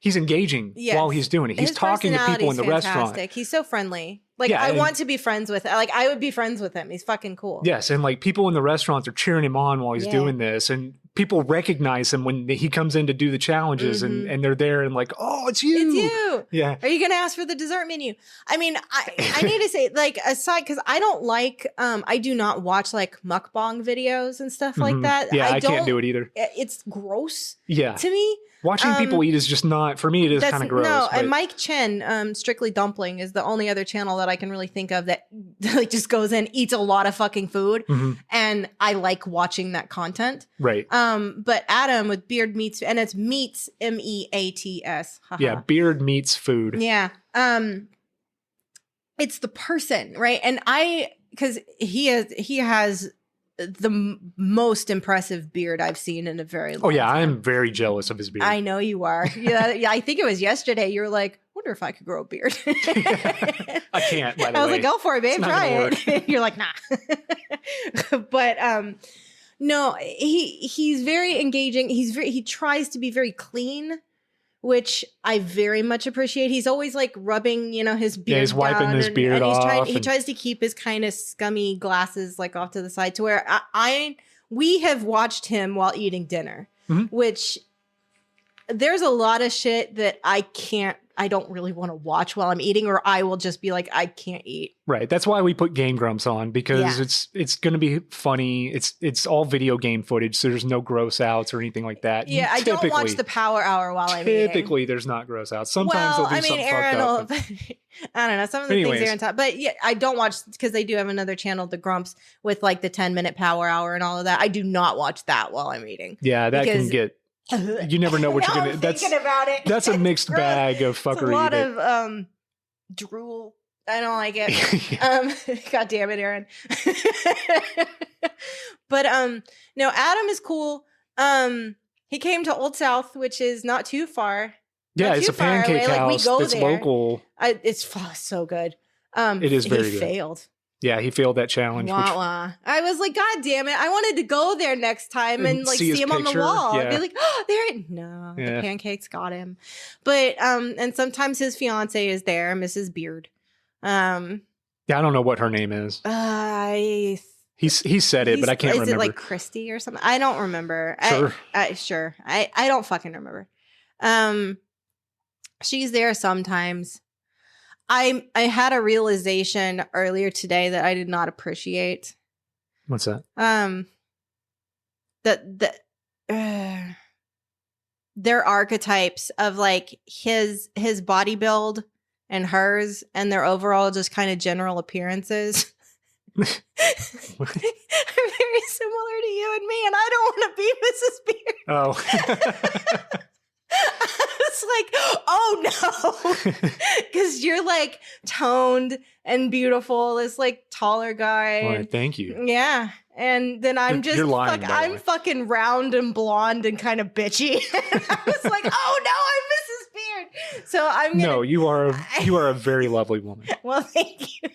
engaging while he's doing it. He's talking to people in the restaurant. He's so friendly. Like, I want to be friends with, like, I would be friends with him. He's fucking cool. Yes. And like people in the restaurants are cheering him on while he's doing this. And people recognize him when he comes in to do the challenges, and they're there and like, oh, it's you. It's you. Yeah. Are you going to ask for the dessert menu? I mean, I need to say, like, aside, because I don't like, I do not watch like mukbang videos and stuff like that. Yeah, I can't do it either. It's gross to me. Watching people eat is just not, for me, it is kind of gross. No, and Mike Chen, Strictly Dumpling, is the only other channel that I can really think of that like just goes in, eats a lot of fucking food. And I like watching that content. Right. But Adam with Beard Meets, and it's Meats, MEATS. Yeah, Beard Meets Food. Yeah. It's the person, right? And because he has the most impressive beard I've seen in a very long time. I'm very jealous of his beard. I know you are. Yeah, I think it was yesterday. You were like, wonder if I could grow a beard. I can't, by the way. I was like, go for it, babe. Try it. You're like, nah. But no, he's very engaging. He tries to be very clean which I very much appreciate. He's always like rubbing, his beard. Yeah, he's wiping down his beard and off. He tries to keep his kind of scummy glasses like off to the side to where we have watched him while eating dinner, which there's a lot of shit that I don't really want to watch while I'm eating, or I will just be like, I can't eat. Right. That's why we put Game Grumps on, because it's going to be funny. It's all video game footage, so there's no gross outs or anything like that. Yeah, I don't watch the Power Hour while I'm eating. Typically, there's not gross outs. Sometimes they'll do something Aaron fucked up. I don't know. Some of the things Aaron taught, but yeah, I don't watch because they do have another channel, the Grumps, with like the 10-minute Power Hour and all of that. I do not watch that while I'm eating. Yeah, that can get. You never know what you're gonna. Thinking about it. That's a mixed bag of fuckery. It's a lot of drool. I don't like it. God damn it, Aaron. But no, Adam is cool. He came to Old South, which is not too far. Yeah, it's a pancake house. Like, we go that's there. Local. It's so good. It is very good. He failed. Yeah, he failed that challenge. Wah. I was like, God damn it. I wanted to go there next time and like see him on the wall. I'd be like, oh, the pancakes got him. But and sometimes his fiance is there, Mrs. Beard. Yeah, I don't know what her name is. He said it, but I can't remember. Is it like Christy or something? I don't remember. Sure. I don't fucking remember. She's there sometimes. I had a realization earlier today that I did not appreciate. What's that? Their archetypes of like his body build and hers and their overall just kind of general appearances are very similar to you and me, and I don't want to be Mrs. Beard. Oh. It's like, oh no, because you're like toned and beautiful, this like taller guy. Well, thank you. Yeah, and then I'm just I'm fucking round and blonde and kind of bitchy. I was like, oh no, I'm Mrs. Beard. So I'm gonna. No, you are a very lovely woman. Well, thank you.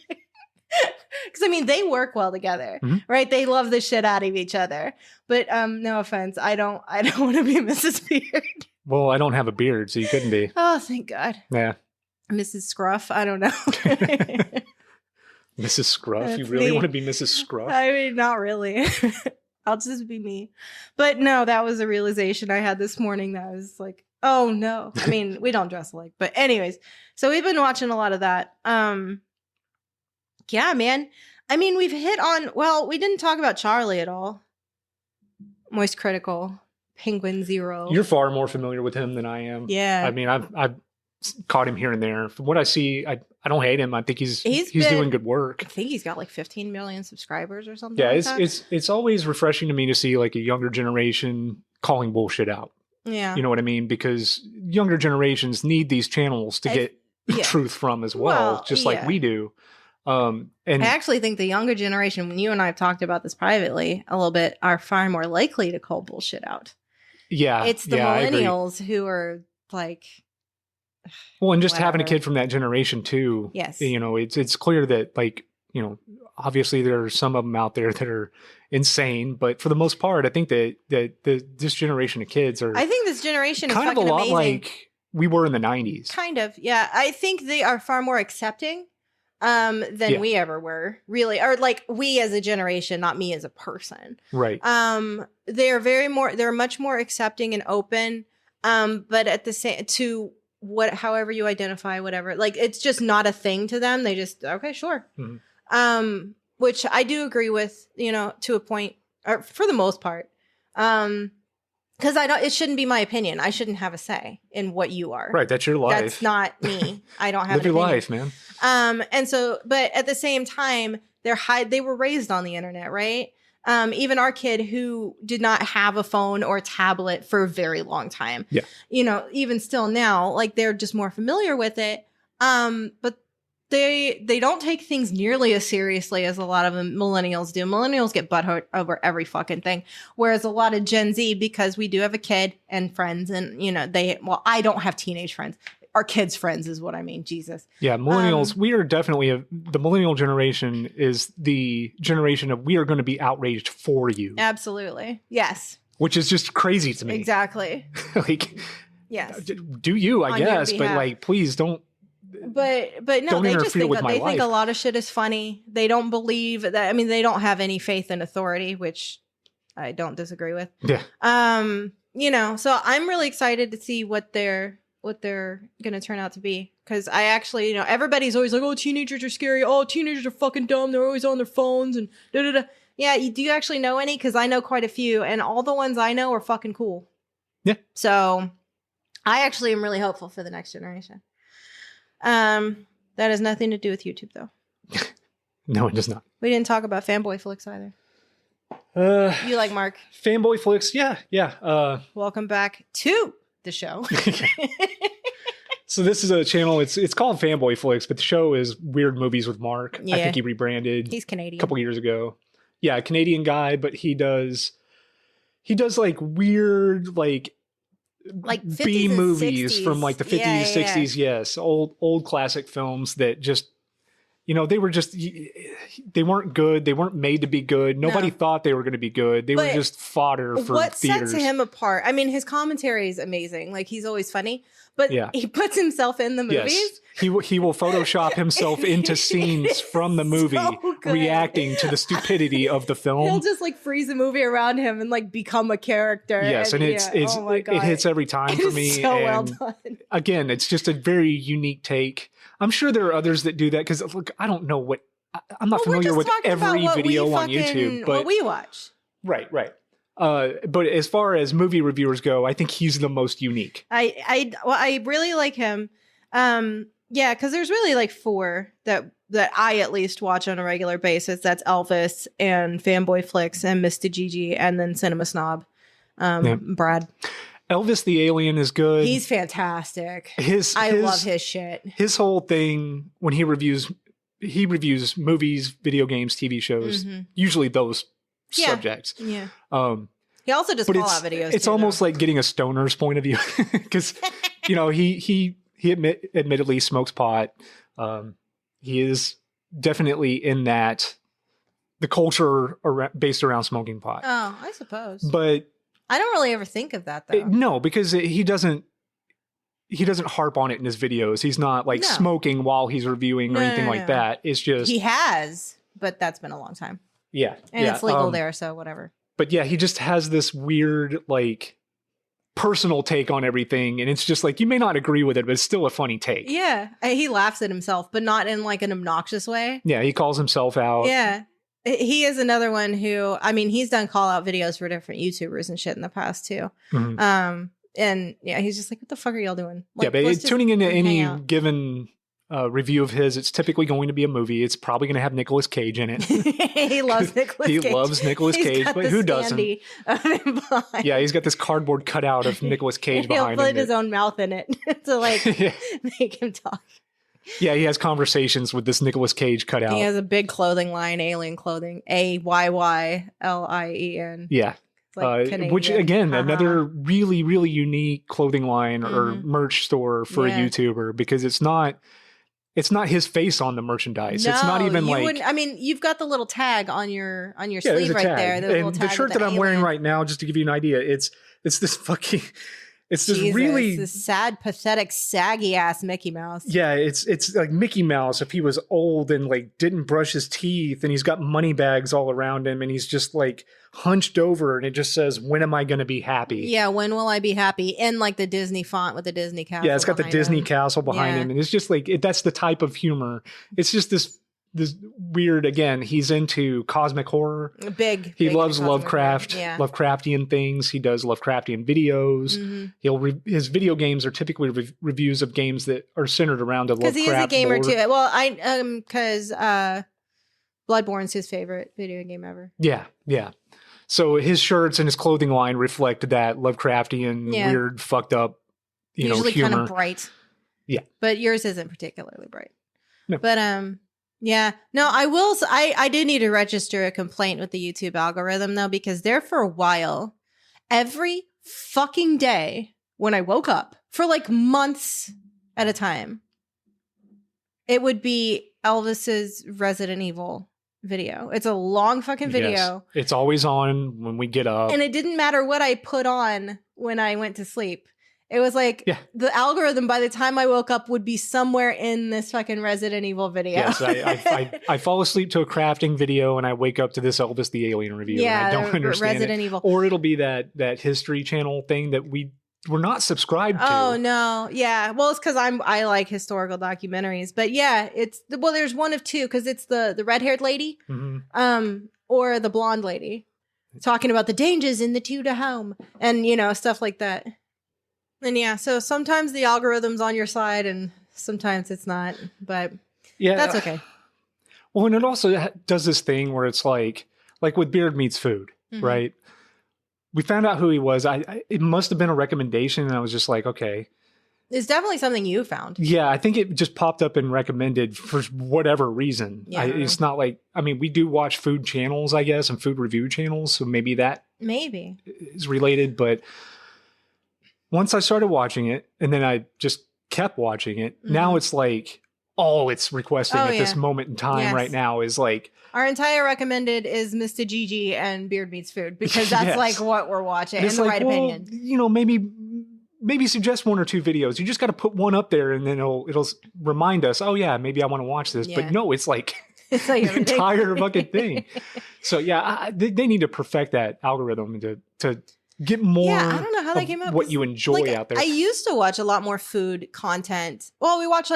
Because I mean, they work well together, right? They love the shit out of each other. But no offense, I don't want to be Mrs. Beard. Well, I don't have a beard, so you couldn't be. Oh, thank God. Yeah. Mrs. Scruff, I don't know. Mrs. Scruff? You really want to be Mrs. Scruff? I mean, not really. I'll just be me. But no, that was a realization I had this morning that I was like, oh no. I mean, we don't dress alike. But anyways, so we've been watching a lot of that. Yeah, man. I mean, we've hit on, well, we didn't talk about Charlie at all. Moist Critical. Penguin Zero. You're far more familiar with him than I am. Yeah. I mean, I've caught him here and there. From what I see, I don't hate him. I think he's doing good work. I think he's got like 15 million subscribers or something. Yeah, like it's always refreshing to me to see like a younger generation calling bullshit out. Yeah. You know what I mean? Because younger generations need these channels to get truth from as well, just like we do. And I actually think the younger generation, when you and I have talked about this privately a little bit, are far more likely to call bullshit out. Yeah. It's the millennials who are like, well, and just having a kid from that generation too. Yes. You know, it's clear that like, you know, obviously there are some of them out there that are insane, but for the most part, I think that this generation of kids are. I think this generation kind is of a lot amazing. Like we were in the 90s. Kind of, yeah. I think they are far more accepting than we ever were, really, or like we as a generation, not me as a person. Right. They're much more accepting and open. But at the same however you identify, whatever, like it's just not a thing to them. They just, okay, sure. Mm-hmm. Which I do agree with, you know, to a point, or for the most part. Because it shouldn't be my opinion. I shouldn't have a say in what you are. Right. That's your life. That's not me. I don't have Live your life, man. And so, but at the same time, they were raised on the internet, right? Even our kid who did not have a phone or tablet for a very long time. Yeah. You know, even still now, like they're just more familiar with it. But they don't take things nearly as seriously as a lot of millennials do. Millennials get butthurt over every fucking thing. Whereas a lot of Gen Z, because we do have a kid and friends and, you know, I don't have teenage friends. Our kids' friends is what I mean. Jesus. Yeah. Millennials, we are definitely the millennial generation is the generation of we are going to be outraged for you. Absolutely. Yes. Which is just crazy to me. Exactly. Like Yes. Do you, I On your guess, but behalf. like, please don't. But no, Don't they just interfere think with my they think a life. lot of shit is funny. They don't believe that. I mean, they don't have any faith in authority, which I don't disagree with. Yeah. You know, so I'm really excited to see what they're going to turn out to be, because I actually, you know, everybody's always like, oh, teenagers are scary. Oh, teenagers are fucking dumb. They're always on their phones and da da da. Yeah, do you actually know any? Because I know quite a few, and all the ones I know are fucking cool. Yeah. So I actually am really hopeful for the next generation. That has nothing to do with YouTube, though. No, it does not. We didn't talk about fanboy flicks either. You like Mark? Fanboy flicks, yeah. Welcome back to the show. So this is a channel. It's called Fanboy Flicks, but the show is Weird Movies with Mark. Yeah. I think he rebranded. He's Canadian. A couple years ago. Yeah, a Canadian guy, but he does like weird like 50s B and movies 60s. from like the 50s, Yeah, 60s, yes, old classic films that just, you know, they weren't good. They weren't made to be good. Nobody thought they were going to be good. They were But just fodder for what theaters. sets him apart? I mean, his commentary is amazing. Like, he's always funny, but he puts himself in the movies. Yes. He will Photoshop himself into scenes from the movie, so good. reacting to the stupidity of the film. He'll just like freeze the movie around him and like become a character. Yes, and it's oh my God. it hits every time for me. So well and done. Again, it's just a very unique take. I'm sure there are others that do that, because look, I don't know what I'm not familiar with every video on YouTube, but what we watch. Right. But as far as movie reviewers go, I think he's the most unique. I really like him. Yeah, because there's really like four that I at least watch on a regular basis. That's Elvis and Fanboy Flicks and Mr. Gigi and then Cinema Snob. Brad. Elvis the Alien is good. He's fantastic. I love his shit. His whole thing when he reviews movies, video games, TV shows, usually those subjects. Yeah. He also does call out videos. It's almost like getting a stoner's point of view, because you know he admittedly smokes pot. He is definitely in that the culture based around smoking pot. Oh, I suppose. But I don't really ever think of that though. No, because he doesn't harp on it in his videos. He's not like smoking while he's reviewing or anything like that. It's just he has, but that's been a long time. Yeah, and it's legal there, so whatever. But yeah, he just has this weird like personal take on everything, and it's just like you may not agree with it, but it's still a funny take. Yeah, he laughs at himself, but not in like an obnoxious way. Yeah, he calls himself out. Yeah. He is another one who, I mean, he's done call out videos for different YouTubers and shit in the past too. And yeah, he's just like, what the fuck are y'all doing? Like, yeah, but tuning into any given review of his, it's typically going to be a movie. It's probably going to have Nicolas Cage in it. He loves Nicolas Cage. He loves Nicolas Cage, but who doesn't? Yeah, he's got this cardboard cutout of Nicolas Cage behind him. He'll put his own mouth in it to like make him talk. Yeah, he has conversations with this Nicolas Cage cutout. He has a big clothing line, Alien Clothing, AYYLIEN. Yeah. Like which again, another really, really unique clothing line or merch store for a YouTuber, because it's not his face on the merchandice. No, it's not even like, I mean, you've got the little tag on your sleeve right there. And the shirt that I'm wearing right now, just to give you an idea, it's this fucking it's this really this sad, pathetic, saggy ass Mickey Mouse. Yeah, it's like Mickey Mouse if he was old and like didn't brush his teeth, and he's got money bags all around him, and he's just like hunched over, and it just says, "When am I going to be happy?" Yeah, when will I be happy? In like the Disney font with the Disney castle. Yeah, it's got the Disney castle behind him, and it's just like that's the type of humor. It's just this weird. Again, he's into cosmic horror. He loves Lovecraft, Lovecraftian things. He does Lovecraftian videos. His video games are typically reviews of games that are centered around a Lovecraft. Because he is a gamer too. Well, because Bloodborne's his favorite video game ever. Yeah. So his shirts and his clothing line reflect that Lovecraftian, weird, fucked up, usually humor. Kind of bright. Yeah, but yours isn't particularly bright. No. But yeah, no, I will. I did need to register a complaint with the YouTube algorithm though, because there for a while, every fucking day when I woke up for like months at a time, it would be Elvis's Resident Evil video. It's a long fucking video. Yes. It's always on when we get up. And it didn't matter what I put on when I went to sleep. It was like Yeah. the algorithm by the time I woke up would be somewhere in this fucking Resident Evil video. Yes, I fall asleep to a crafting video and I wake up to this Elvis the Alien review and I don't understand Resident it. Evil. Or it'll be that History Channel thing that we're not subscribed to. Oh no, yeah. Well, it's because I like historical documentaries, but yeah, there's one of two because it's the red-haired lady, or the blonde lady, talking about the dangers in the Tudor home and stuff like that. And yeah, so sometimes the algorithm's on your side and sometimes it's not, but yeah, that's okay. Well, and it also does this thing where it's like with Beard Meets Food, right? We found out who he was. It must have been a recommendation, and I was just like, okay. It's definitely something you found. Yeah, I think it just popped up and recommended for whatever reason. Yeah, it's not like, I mean, we do watch food channels, I guess, and food review channels, so maybe that is related, but once I started watching it, and then I just kept watching it, now it's like all it's requesting at this moment in time right now is like... Our entire recommended is Mr. Gigi and Beard Meets Food, because that's like what we're watching, in the right opinion. Maybe suggest one or two videos. You just got to put one up there and then it'll remind us, oh yeah, maybe I want to watch this. Yeah. But no, it's like the entire fucking thing. So yeah, they need to perfect that algorithm to get more. Yeah, I don't know how they came up what you enjoy out there. I used to watch a lot more food content. Well, we watch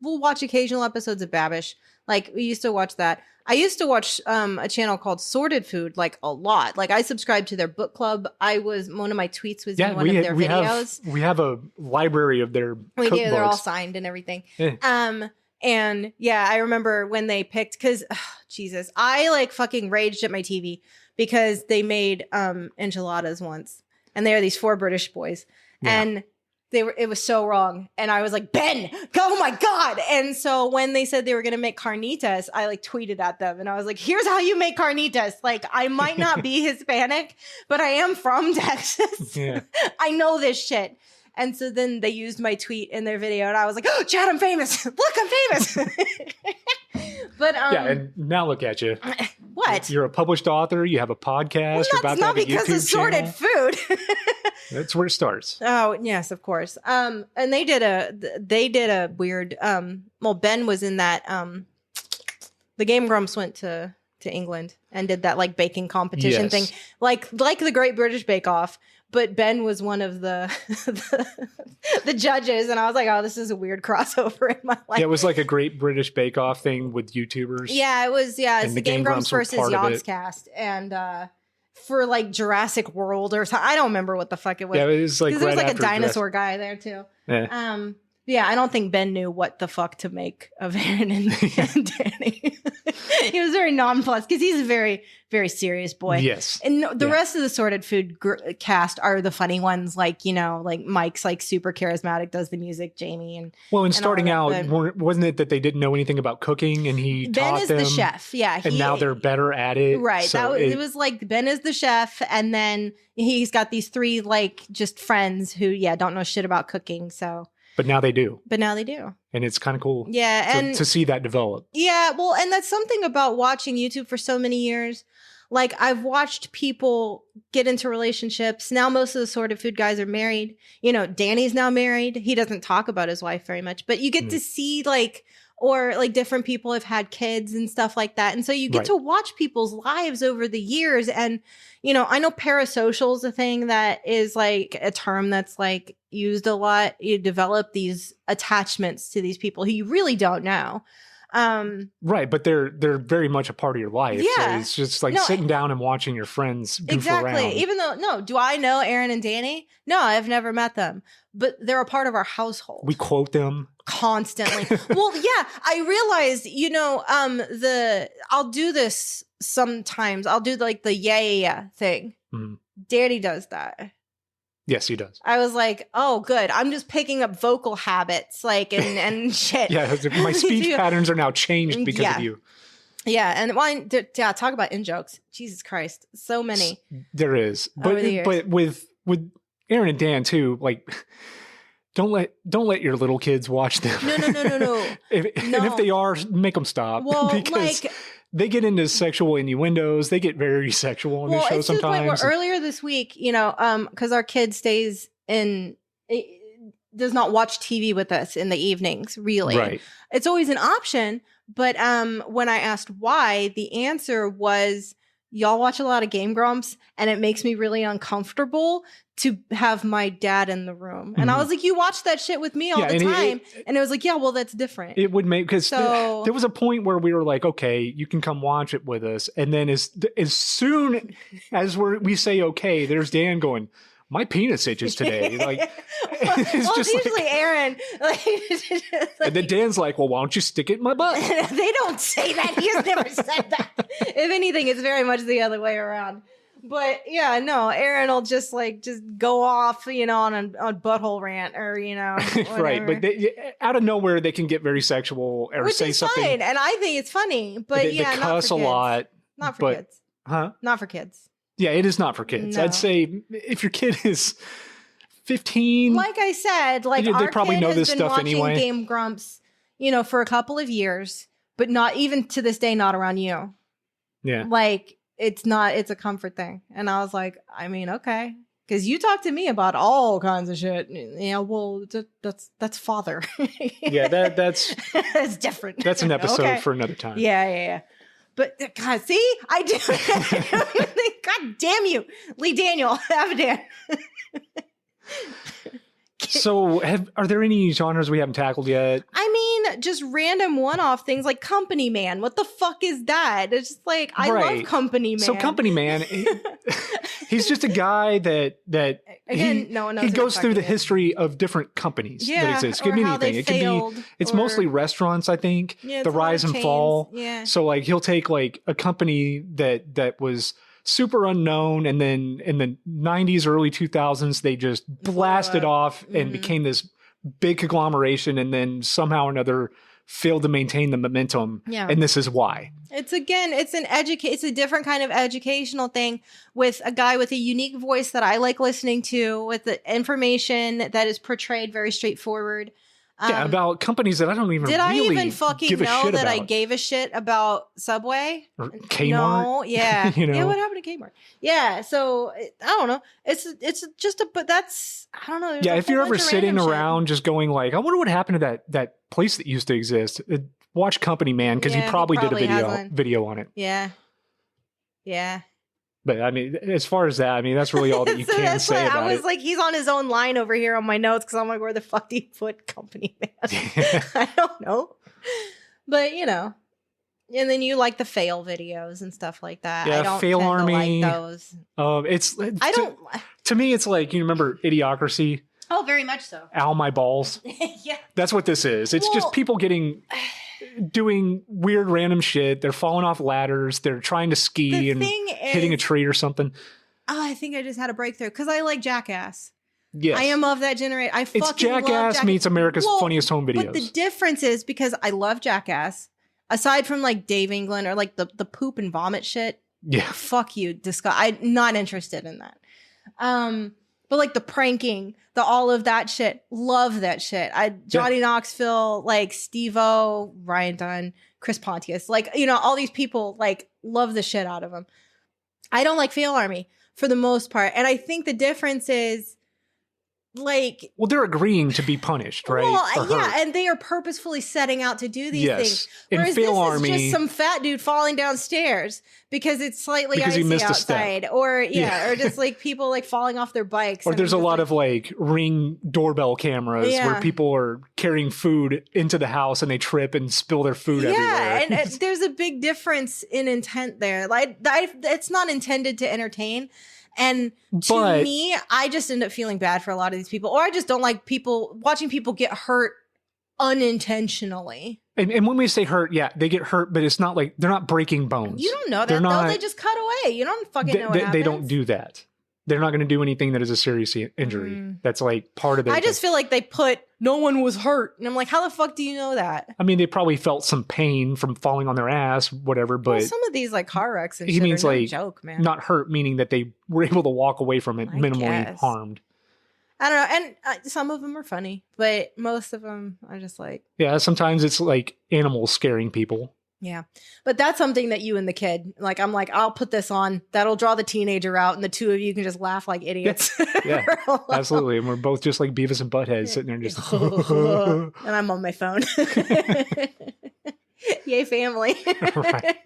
we'll watch occasional episodes of Babish. Like we used to watch that. I used to watch a channel called Sorted Food like a lot. Like I subscribed to their book club. One of my tweets was in one of their videos. We have a library of their We do. They're all signed and everything. Yeah. And yeah, I remember when they picked, because Jesus, I like fucking raged at my TV because they made enchiladas once, and they are these 4 British boys, and it was so wrong. And I was like, Ben, oh my God. And so when they said they were going to make carnitas, I like tweeted at them and I was like, here's how you make carnitas. Like, I might not be Hispanic, but I am from Texas. Yeah. I know this shit. And so then they used my tweet in their video and I was like, oh, Chad, I'm famous. Look, I'm famous. But yeah, and now look at you. What? You're a published author. You have a podcast. Well, you're about to have a YouTube channel. Not because of Sorted Food. That's where it starts. Oh yes, of course. And they did a weird. Well, Ben was in that. The Game Grumps went to England and did that like baking competition thing, like the Great British Bake Off. But Ben was one of the judges, and I was like, "Oh, this is a weird crossover in my life." Yeah, it was like a Great British Bake Off thing with YouTubers. Yeah, it was. Yeah, it's the Game Grumps versus Yogscast, and for like Jurassic World or something. I don't remember what the fuck it was. Yeah, it was like there was like a dinosaur guy there too. Yeah. Yeah, I don't think Ben knew what the fuck to make of Aaron and Danny. He was very nonplussed because he's a very, very serious boy. Yes. And the rest of the Sorted Food cast are the funny ones, like, like Mike's like super charismatic, does the music, Jamie. And starting out, wasn't it that they didn't know anything about cooking and he taught them? Ben is the chef, yeah. And now they're better at it. Right. So it was like Ben is the chef and then he's got these 3 like just friends who, don't know shit about cooking, so... But now they do. And it's kind of cool. Yeah. And to see that develop. Yeah. Well, and that's something about watching YouTube for so many years. Like I've watched people get into relationships. Now most of the Sorted Food guys are married. Danny's now married. He doesn't talk about his wife very much, but you get to see or different people have had kids and stuff like that. And so you get to watch people's lives over the years. And, I know parasocial is a thing that is like a term that's like used a lot. You develop these attachments to these people who you really don't know. Right. But they're very much a part of your life. Yeah. So it's just like sitting down and watching your friends goof around. Even though, do I know Aaron and Danny? No, I've never met them, but they're a part of our household. We quote them constantly. Well, yeah, I realized, I'll do this sometimes. I'll do like the yeah thing. Mm-hmm. Danny does that. Yes, he does. I was like, oh, good. I'm just picking up vocal habits, and shit. Yeah, my speech patterns are now changed because of you. Yeah, and talk about in-jokes. Jesus Christ, so many. There is, but with Aaron and Dan too, like. Don't let your little kids watch them. No. And if they are, make them stop. Well, because they get into sexual innuendos. They get very sexual on the show sometimes. Earlier this week, because our kid stays in does not watch TV with us in the evenings, really. Right. It's always an option. But when I asked why, the answer was, y'all watch a lot of Game Grumps, and it makes me really uncomfortable to have my dad in the room. And I was like, you watch that shit with me all the time. And it was like, yeah, well, that's different. It would make, because there was a point where we were like, okay, you can come watch it with us. And then as soon as we say, okay, there's Dan going, my penis itches today. Like, it's usually Aaron. And then Dan's like, well, why don't you stick it in my butt? They don't say that. He's never said that. If anything, it's very much the other way around. But yeah, no, Aaron will just go off, on a butthole rant or, right. But out of nowhere, they can get very sexual or which say is something. Fine. And I think it's funny, but they cuss a lot. Not for kids. Huh? Not for kids. Yeah, it is not for kids. No. I'd say if your kid is 15, like I said, they our probably kid know has this been stuff watching anyway. Game Grumps, for a couple of years, but not even to this day, not around you. Yeah. It's a comfort thing. And I was like, I mean, okay. Because you talk to me about all kinds of shit. Well, that's father. Yeah, that's that's different. That's an episode for another time. Yeah. But God, see, I do. God damn you, Lee Daniel, Abadan. So, are there any genres we haven't tackled yet? I mean, just random one-off things like Company Man. What the fuck is that? It's just like, I love Company Man. So Company Man, he's just a guy that again, no one knows he who goes the through fuck the he is. history of different companies that exist. It could be anything. It could be. It's mostly restaurants, I think. Yeah, the rise and fall. Yeah. So he'll take a company that was super unknown, and then in the 90s, early 2000s, they just blasted off and became this big conglomeration, and then somehow or another failed to maintain the momentum. Yeah. And this is why. It's a different kind of educational thing with a guy with a unique voice that I like listening to, with the information that is portrayed very straightforward. About companies that I don't even did really I even fucking give a know shit that about. I gave a shit about Subway? Or Kmart? No, yeah. Yeah, what happened to Kmart? Yeah, so I don't know. It's just but that's, I don't know. Yeah, if you're ever sitting around just going like, I wonder what happened to that place that used to exist. Watch Company Man, because he probably did a video on it. Yeah. Yeah. But I mean, as far as that, I mean, that's really all that you can say about it. I was like, he's on his own line over here on my notes, because I'm like, where the fuck do you put Company Man? I don't know. But, and then you like the fail videos and stuff like that. Yeah, I don't Fail tend Army. to like those. I don't. To me, it's like, you remember Idiocracy? Oh, very much so. Ow, my balls. Yeah. That's what this is. It's just people doing weird random shit. They're falling off ladders. They're trying to ski and hitting a tree or something. Oh, I think I just had a breakthrough, because I like Jackass. Yes. I am of that generation. It's Jackass meets America's Funniest Home Videos. But the difference is, because I love Jackass, aside from like Dave England or like the poop and vomit shit. Yeah. Fuck you. I'm not interested in that. But like the pranking, all of that shit, love that shit. Johnny Knoxville, like Steve-O, Ryan Dunn, Chris Pontius, all these people, love the shit out of them. I don't like Fail Army for the most part. And I think the difference is, well, they're agreeing to be punished, right? Well, yeah, and they are purposefully setting out to do these things. Whereas Fail this Army, is just some fat dude falling downstairs because it's slightly because icy outside, or or just people falling off their bikes. Or there's a lot of Ring doorbell cameras where people are carrying food into the house and they trip and spill their food everywhere. Yeah, and there's a big difference in intent there. It's not intended to entertain. And to me, I just end up feeling bad for a lot of these people, or I just don't like watching people get hurt unintentionally. And when we say hurt, yeah, they get hurt, but it's not like they're not breaking bones. You don't know that, though. They just cut away. You don't fucking know what happens. They don't do that. They're not going to do anything that is a serious injury. That's part of their... I just feel like they put, no one was hurt. And I'm like, how the fuck do you know that? I mean, they probably felt some pain from falling on their ass, whatever, but... some of these car wrecks and shit are no joke, man. Not hurt, meaning that they were able to walk away from it minimally harmed. I don't know. And some of them are funny, but most of them are just Yeah, sometimes it's like animals scaring people. Yeah. But that's something that you and the kid, like, I'm like, I'll put this on. That'll draw the teenager out, and the two of you can just laugh like idiots. Yeah, absolutely. And we're both just like Beavis and Butthead sitting there and just. And I'm on my phone. Yay, family. Right.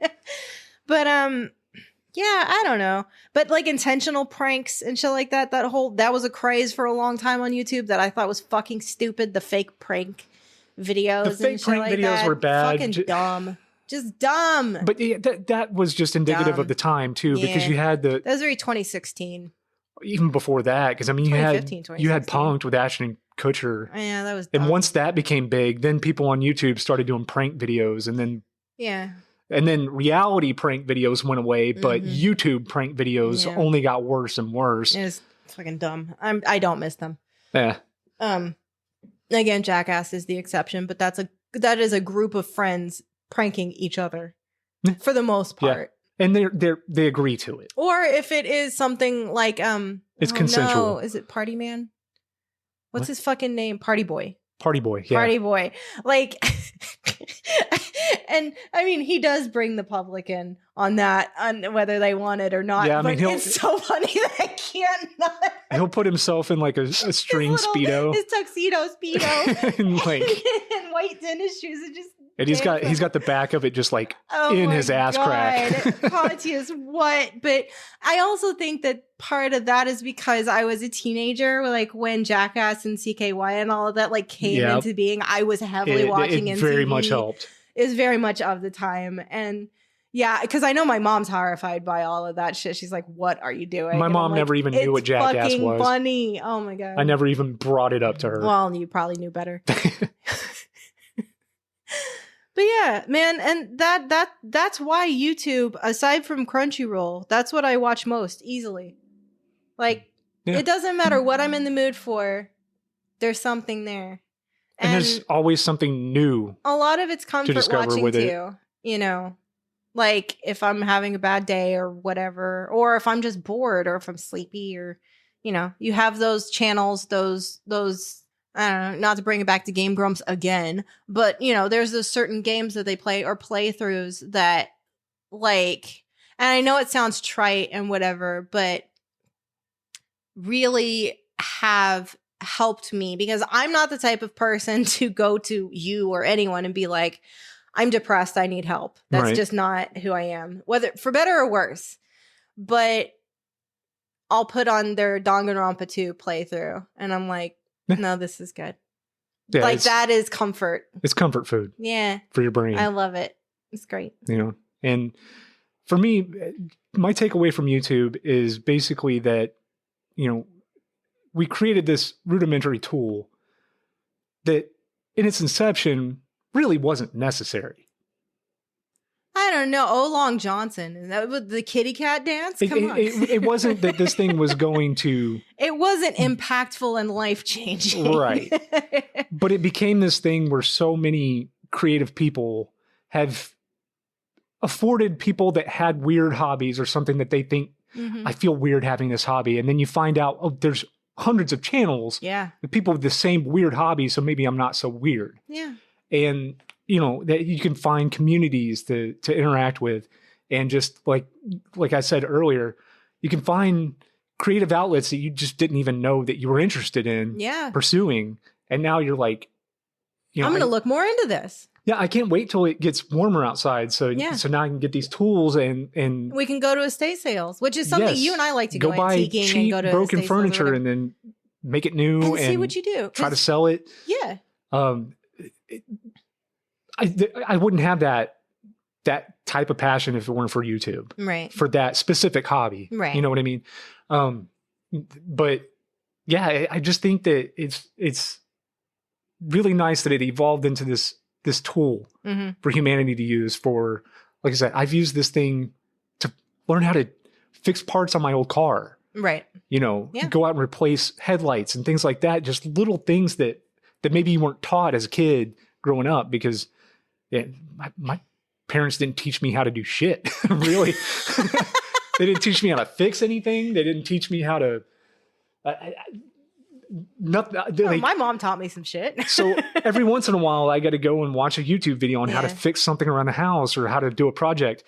But, yeah, I don't know. But like intentional pranks and shit like that, that was a craze for a long time on YouTube that I thought was fucking stupid. The fake prank videos. The fake and shit prank like videos that. were bad. Fucking dumb. Just dumb. But yeah, that was just indicative Dumb. of the time too, because Yeah. you had That was very 2016. even before that, because I mean, you had 2016. Punk'd with Ashton Kutcher, Yeah, that was dumb. and once that became big, then people on YouTube started doing prank videos, and then reality prank videos went away, but Mhm. YouTube prank videos Yeah. only got worse and worse. It was fucking dumb. I don't miss them. Yeah, Again, Jackass is the exception, but that is a group of friends pranking each other for the most Yeah. part. and they agree to it. Or if it is something like It's consensual. No. Is it Party Man? What's his fucking name? Party Boy. Party Boy, yeah. Party Boy. Like and I mean he does bring the public in on that, on whether they want it or not. Yeah, I but mean, it's so funny that I can't not. He'll put himself in like a string Speedo. His tuxedo Speedo. And like, and white tennis shoes, and just and he's got the back of it just like in my his ass crack. Pontius, what? But I also think that part of that is because I was a teenager, like when Jackass and CKY and all of that like came Yep. into being. I was heavily watching it MTV. very much helped. It was very much of the time, and yeah, because I know my mom's horrified by all of that shit. She's like, "What are you doing?" My And mom I'm like, never even knew what "It's Jackass fucking was. Funny. Oh my god. I never even brought it up to her. Well, you probably knew better. But yeah, man, and that's why YouTube, aside from Crunchyroll, that's what I watch most easily. Like, Yeah. it doesn't matter what I'm in the mood for, there's something there. and there's always something new. A lot of it's comfort discover watching with it. too. You know, like if I'm having a bad day or whatever, or if I'm just bored, or if I'm sleepy, or you know, you have those channels, those I don't know, not to bring it back to Game Grumps again, but you know, there's those certain games that they play or playthroughs that like, and I know it sounds trite and whatever, but really have helped me, because I'm not the type of person to go to you or anyone and be like, I'm depressed, I need help. That's Right. just not who I am, whether for better or worse. But I'll put on their Danganronpa 2 playthrough and I'm like, no, this is good. Yeah, Like that is comfort. It's comfort food Yeah. for your brain. I love it. It's great. You know, and for me, my takeaway from YouTube is basically that, you know, we created this rudimentary tool that in its inception really wasn't necessary. I don't know. Oh, Long Johnson. Is that what the kitty cat dance? Come on. It wasn't that this thing was going to, It wasn't impactful and life changing. Right. but it became this thing where so many creative people have afforded people that had weird hobbies or something that they think, I feel weird having this hobby. And then you find out, oh, there's hundreds of channels Yeah. with people with the same weird hobby. So maybe I'm not so weird. Yeah. And, you know, that you can find communities to interact with. And just like I said earlier, you can find creative outlets that you just didn't even know that you were interested in Yeah. pursuing. And now you're like, you know, I'm going to look more into this. yeah, I can't wait till it gets warmer outside. So, Yeah. so now I can get these tools and We can go to estate sales, which is something Yes. you and I like to go buy antiquing and cheap go to broken estate sales or furniture whatever. and then make it new And see what you do. try to 'Cause- sell it. Yeah. I wouldn't have that type of passion if it weren't for YouTube, Right. for that specific hobby. Right. You know what I mean? But yeah, I just think that it's really nice that it evolved into this tool hmm for humanity to use for, like I said, I've used this thing to learn how to fix parts on my old car, Right. you know, Yeah. go out and replace headlights and things like that. Just little things that maybe you weren't taught as a kid growing up, because my parents didn't teach me how to do shit. Really. They didn't teach me how to fix anything. They didn't teach me how to, Oh, my mom taught me some shit. So every once in a while, I got to go and watch a YouTube video on how to Yeah. fix something around the house or how to do a project.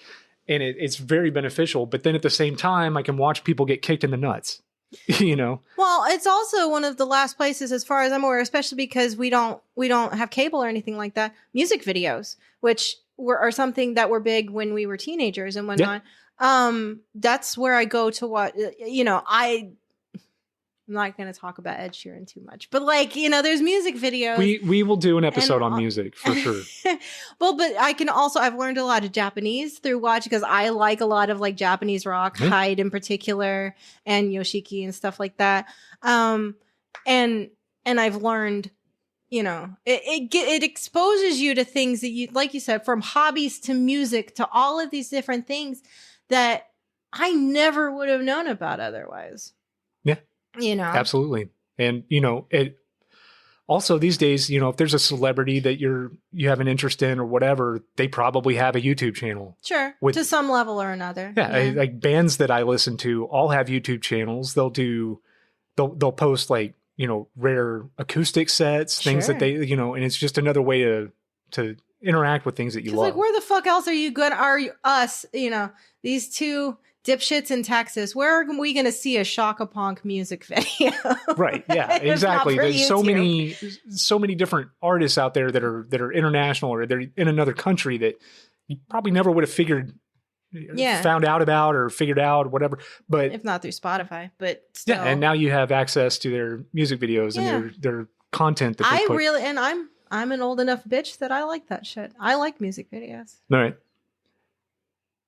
And it's very beneficial. But then at the same time, I can watch people get kicked in the nuts, you know? Well, it's also one of the last places, as far as I'm aware, especially because we don't have cable or anything like that. Music videos, which are something that were big when we were teenagers and whatnot. That's where I go to watch. You know, I'm not going to talk about Ed Sheeran too much, but like, you know, there's music videos. We will do an episode And, on music for sure. Well, but I've learned a lot of Japanese through watch because I like a lot of like Japanese rock, Hyde in particular, and Yoshiki and stuff like that. And I've learned, you know, it exposes you to things that you, like you said, from hobbies to music to all of these different things that I never would have known about otherwise. Yeah. You know, Absolutely. And, you know, it also these days, you know, if there's a celebrity that you have an interest in or whatever, they probably have a YouTube channel. Sure. To some level or another. Yeah. Like bands that I listen to all have YouTube channels. They'll post like, you know, rare acoustic sets, things that they, you know, and it's just another way to interact with things that you love. Like, where the fuck else are you us, you know, these two dipshits in Texas, where are we going to see a Shaka Punk music video? Right. Yeah, exactly. There's so many different artists out there that are international or they're in another country that you probably never would have found out about or figured out or whatever. But if not through Spotify, but still. Yeah. And now you have access to their music videos and their content that they put. And I'm an old enough bitch that I like that shit. I like music videos. All right.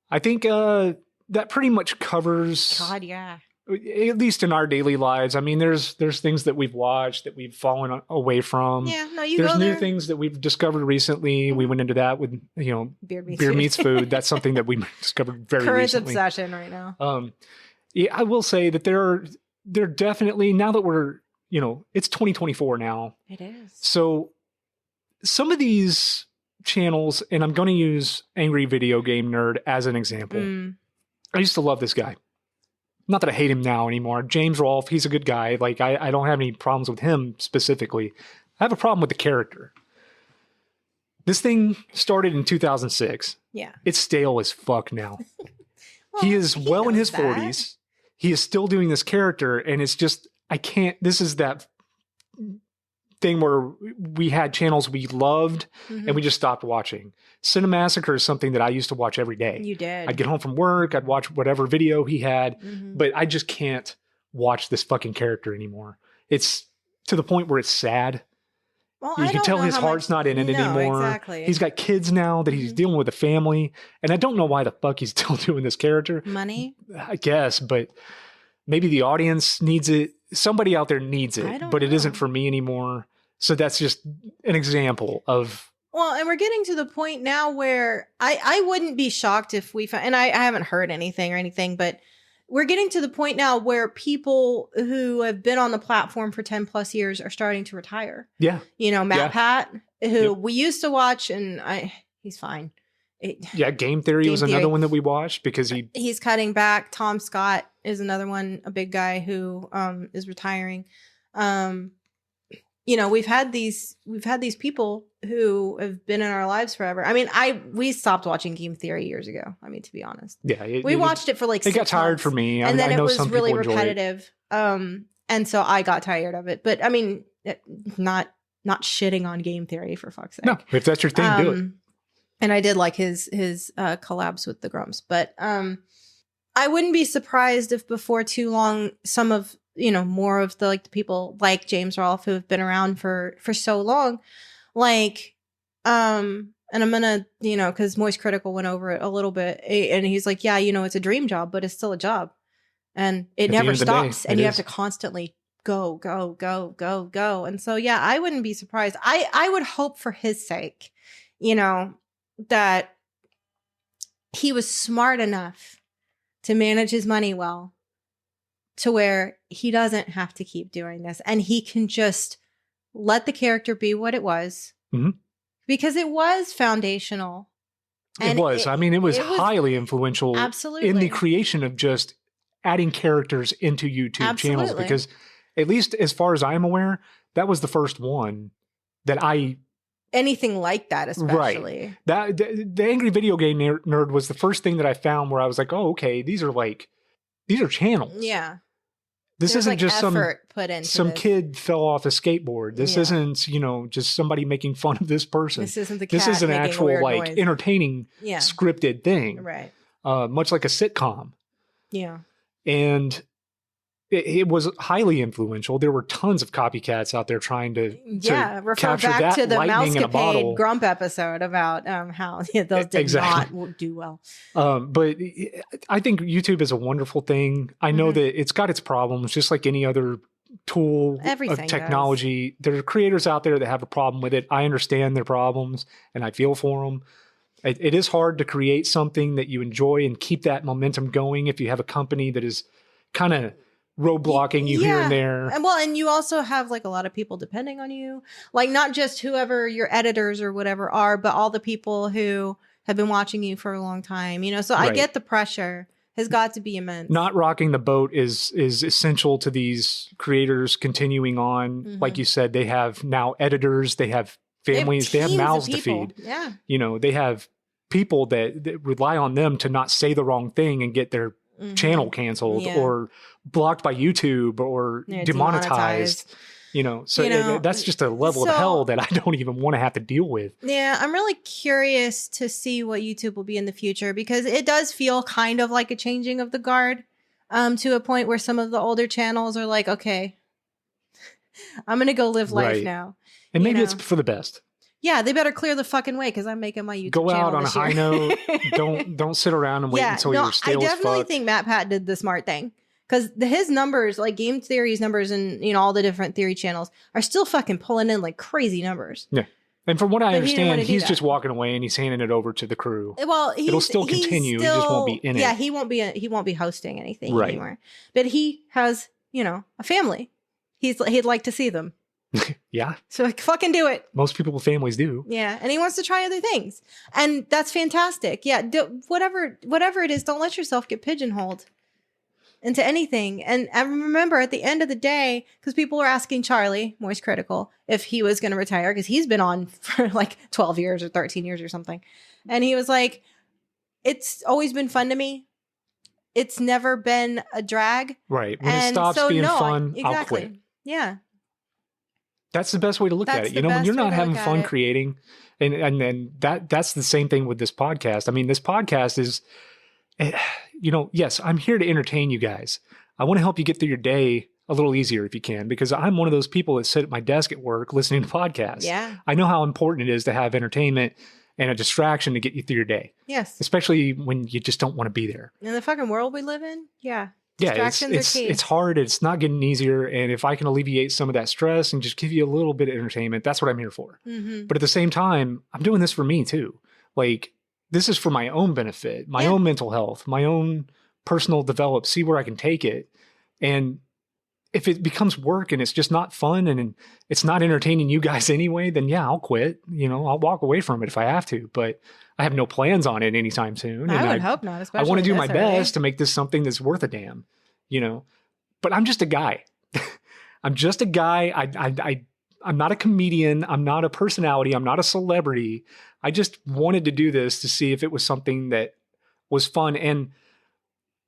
I think, that pretty much covers, God, yeah. At least in our daily lives. I mean, there's things that we've watched that we've fallen away from. Yeah, no, there's new things that we've discovered recently. We went into that with, you know, beer meets food. That's something that we discovered very recently. Current obsession right now. Yeah, I will say that they're definitely, now that we're, you know, it's 2024 now. It is. So some of these channels, and I'm going to use Angry Video Game Nerd as an example. I used to love this guy. Not that I hate him now anymore. James Rolfe, he's a good guy. Like, I don't have any problems with him specifically. I have a problem with the character. This thing started in 2006. Yeah. It's stale as fuck now. He is well in his 40s. He is still doing this character, and it's just, I can't, this is that thing where we had channels we loved and we just stopped watching. Cinemassacre is something that I used to watch every day. You did. I'd get home from work, I'd watch whatever video he had, but I just can't watch this fucking character anymore. It's to the point where it's sad. Well, you can tell his heart's not in it anymore. Exactly. He's got kids now that he's dealing with a family, and I don't know why the fuck he's still doing this character. Money? I guess, but maybe the audience needs it. Somebody out there needs it, but it isn't for me anymore. So that's just an example of. Well, and we're getting to the point now where I wouldn't be shocked if we found, and I haven't heard anything, but we're getting to the point now where people who have been on the platform for 10 plus years are starting to retire. Yeah. You know, Matt Pat, who we used to watch, and he's fine. Game Theory was another one that we watched because he's cutting back. Tom Scott is another one, a big guy who is retiring. You know, we've had these people who have been in our lives forever. I mean, we stopped watching Game Theory years ago. I mean, to be honest, we watched it for like 6 months. It got tired for me, and then I know it was some really people repetitive. And so I got tired of it. But I mean, not shitting on Game Theory, for fuck's sake. No, if that's your thing, do it. And I did like his collabs with the Grumps, but I wouldn't be surprised if before too long some of, you know, more of the people like James Rolfe who have been around for so long, and I'm gonna, you know, because Moist Critical went over it a little bit, and he's like, yeah, you know, it's a dream job, but it's still a job, and it never stops, and you have to constantly go, and so yeah, I wouldn't be surprised. I would hope for his sake, you know, that he was smart enough to manage his money well, to where he doesn't have to keep doing this and he can just let the character be what it was, because it was foundational. And it was highly influential in the creation of just adding characters into YouTube channels, because at least as far as I'm aware, that was the first one that Anything like that, especially. Right. The Angry Video Game Nerd was the first thing that I found where I was like, oh, okay, these are channels. Yeah. This There's isn't just put into some this. kid fell off a skateboard. This isn't, just somebody making fun of this person. This isn't the cat This is an making a actual weird like noise. entertaining scripted thing. Right. Much like a sitcom. Yeah. And it was highly influential. There were tons of copycats out there trying to refer capture back that to the lightning in a bottle. Mousecapade Grump episode about how those did not do well. But I think YouTube is a wonderful thing. I know that it's got its problems, just like any other tool Everything of technology. There are creators out there that have a problem with it. I understand their problems and I feel for them. It is hard to create something that you enjoy and keep that momentum going if you have a company that is kind of roadblocking you here and there. And you also have like a lot of people depending on you, like not just whoever your editors or whatever are, but all the people who have been watching you for a long time, so I get the pressure has got to be immense. Not rocking the boat is essential to these creators continuing on. Like you said, they have now editors, they have families, they have mouths to feed. Yeah. They have people that rely on them to not say the wrong thing and get their channel canceled or blocked by YouTube or demonetized. That's just a level of hell that I don't even want to have to deal with. Yeah, I'm really curious to see what YouTube will be in the future because it does feel kind of like a changing of the guard to a point where some of the older channels are like, okay, I'm going to go live life now. And maybe it's for the best. Yeah, they better clear the fucking way because I'm making my YouTube channel Go out on a this year. high note. Don't sit around and wait until you're stale as fuck. I definitely think Matt Pat did the smart thing because his numbers, like Game Theory's numbers and all the different theory channels are still fucking pulling in like crazy numbers. Yeah. And from what I understand, he's just walking away and he's handing it over to the crew. Well, it'll still continue. He just won't be in it. Yeah, he won't be hosting anything anymore. But he has, a family. He'd like to see them. Yeah. So fucking do it. Most people with families do. Yeah. And he wants to try other things. And that's fantastic. Yeah. Whatever it is, don't let yourself get pigeonholed into anything. And remember at the end of the day, because people were asking Charlie, Moist Critical, if he was going to retire because he's been on for like 12 years or 13 years or something. And he was like, it's always been fun to me. It's never been a drag. Right. When it stops being fun, I'll quit. Yeah. That's the best way to look at it. When you're not having fun creating, and then that's the same thing with this podcast. I mean, this podcast is, yes, I'm here to entertain you guys. I want to help you get through your day a little easier if you can, because I'm one of those people that sit at my desk at work listening to podcasts. Yeah. I know how important it is to have entertainment and a distraction to get you through your day. Yes. Especially when you just don't want to be there. In the fucking world we live in. Yeah. Yeah, it's hard. It's not getting easier. And if I can alleviate some of that stress and just give you a little bit of entertainment, that's what I'm here for. Mm-hmm. But at the same time, I'm doing this for me too. Like, this is for my own benefit, my own mental health, my own personal develop, see where I can take it. And if it becomes work and it's just not fun and it's not entertaining you guys anyway, then yeah, I'll quit. I'll walk away from it if I have to. But I have no plans on it anytime soon. I would hope not. I want to do my best to make this something that's worth a damn, But I'm just a guy. I'm just a guy. I'm not a comedian. I'm not a personality. I'm not a celebrity. I just wanted to do this to see if it was something that was fun. And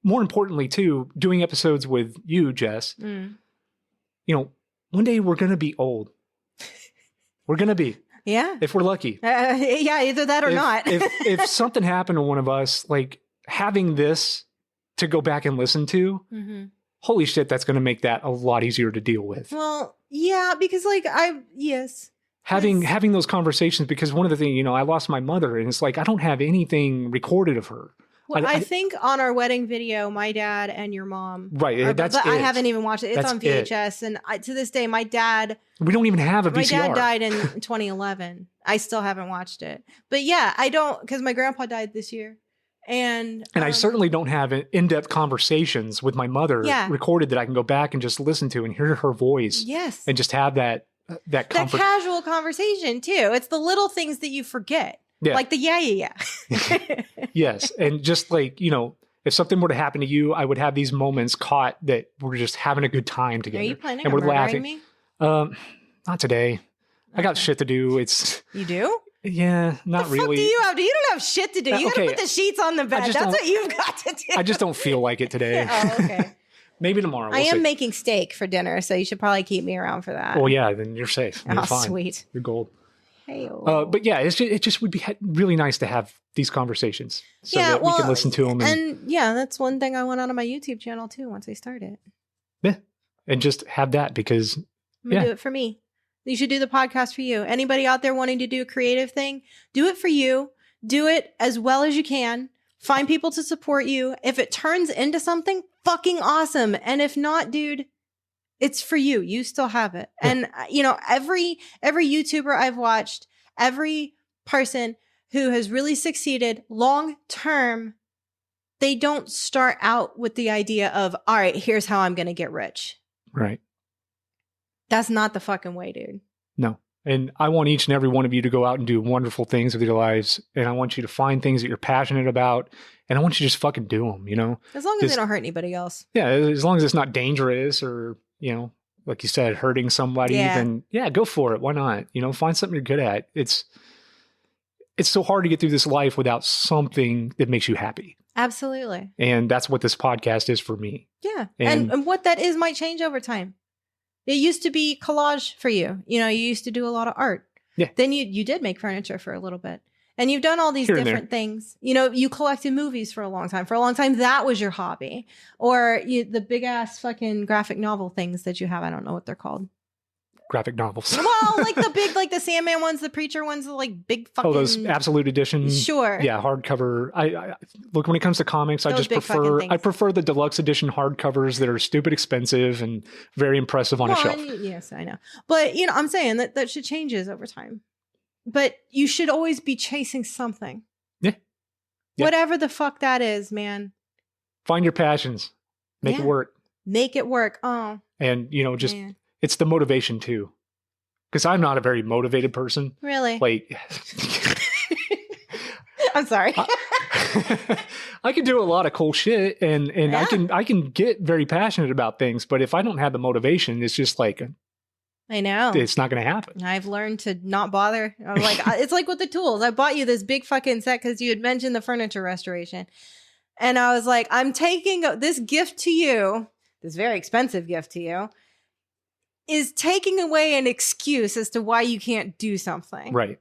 more importantly, too, doing episodes with you, Jess, one day we're going to be old. We're going to be. Yeah. If we're lucky. Either that or not. if something happened to one of us, like having this to go back and listen to, holy shit, that's going to make that a lot easier to deal with. Well, yeah, because having those conversations, because one of the things, I lost my mother and it's like, I don't have anything recorded of her. Well, I think on our wedding video, my dad and your mom. Right. But I haven't even watched it. It's on VHS. And to this day, my dad. We don't even have a VCR. My dad died in 2011. I still haven't watched it. But yeah, I don't, because my grandpa died this year. And I certainly don't have in-depth conversations with my mother recorded that I can go back and just listen to and hear her voice. Yes. And just have that comfort. That casual conversation too. It's the little things that you forget. Yeah. Like the yeah. Yes. And just like, if something were to happen to you, I would have these moments caught that we're just having a good time Are together. you planning and on we're murdering laughing. me? Not today. I got Okay. shit to do. It's You do? yeah, not The really. fuck do you have? You don't have shit to do. You gotta okay, put the sheets on the bed. just That's don't- what you've got to do. I just don't feel like it today. Oh, okay. Maybe tomorrow. I We'll am see. making steak for dinner, so you should probably keep me around for that. Well, yeah, then you're safe. You're Oh, fine. sweet. You're gold. Hey, But yeah, it just would be really nice to have these conversations so yeah, that we can listen to them and yeah, that's one thing I want out of my YouTube channel too. Once I start it, and just have that because I'm gonna Yeah. do it for me. You should do the podcast for you. Anybody out there wanting to do a creative thing, do it for you. Do it as well as you can. Find people to support you. If it turns into something, fucking awesome. And if not, dude, it's for you. You still have it. Yeah. And every YouTuber I've watched, every person who has really succeeded long term, they don't start out with the idea of, all right, here's how I'm going to get rich. right. That's not the fucking way, dude. No. And I want each and every one of you to go out and do wonderful things with your lives. And I want you to find things that you're passionate about. And I want you to just fucking do them, As long as Just- they don't hurt anybody else. Yeah, as long as it's not dangerous or, like you said, hurting somebody, Yeah. then yeah, go for it. Why not? Find something you're good at. It's so hard to get through this life without something that makes you happy. Absolutely. And that's what this podcast is for me. Yeah. And- And what that is might change over time. It used to be collage for you. You used to do a lot of art. Yeah. Then you did make furniture for a little bit. And you've done all these Here and different things. You collected movies for a long time. For a long time, that was your hobby. Or the big ass fucking graphic novel things that you have. I don't know what they're called. Graphic novels. Well, like the big, like the Sandman ones, the Preacher ones, the like big fucking. Oh, those absolute edition. Sure. Yeah, hardcover. I look, when it comes to comics, I Those just big fucking prefer things. I prefer the deluxe edition hardcovers that are stupid expensive and very impressive on a shelf. Yes, I know. But I'm saying that shit changes over time. But you should always be chasing something. Yeah. Whatever the fuck that is, man. Find your passions. Make it Yeah. work. Make it work. Oh, And just man. it's the motivation too. Because I'm not a very motivated person. Really? Like I'm sorry. I can do a lot of cool shit and Yeah. I can get very passionate about things, but if I don't have the motivation, it's just like I know. it's not going to happen. I've learned to not bother. I'm like, it's like with the tools. I bought you this big fucking set because you had mentioned the furniture restoration. And I was like, I'm taking this gift to you, this very expensive gift to you, is taking away an excuse as to why you can't do something. Right.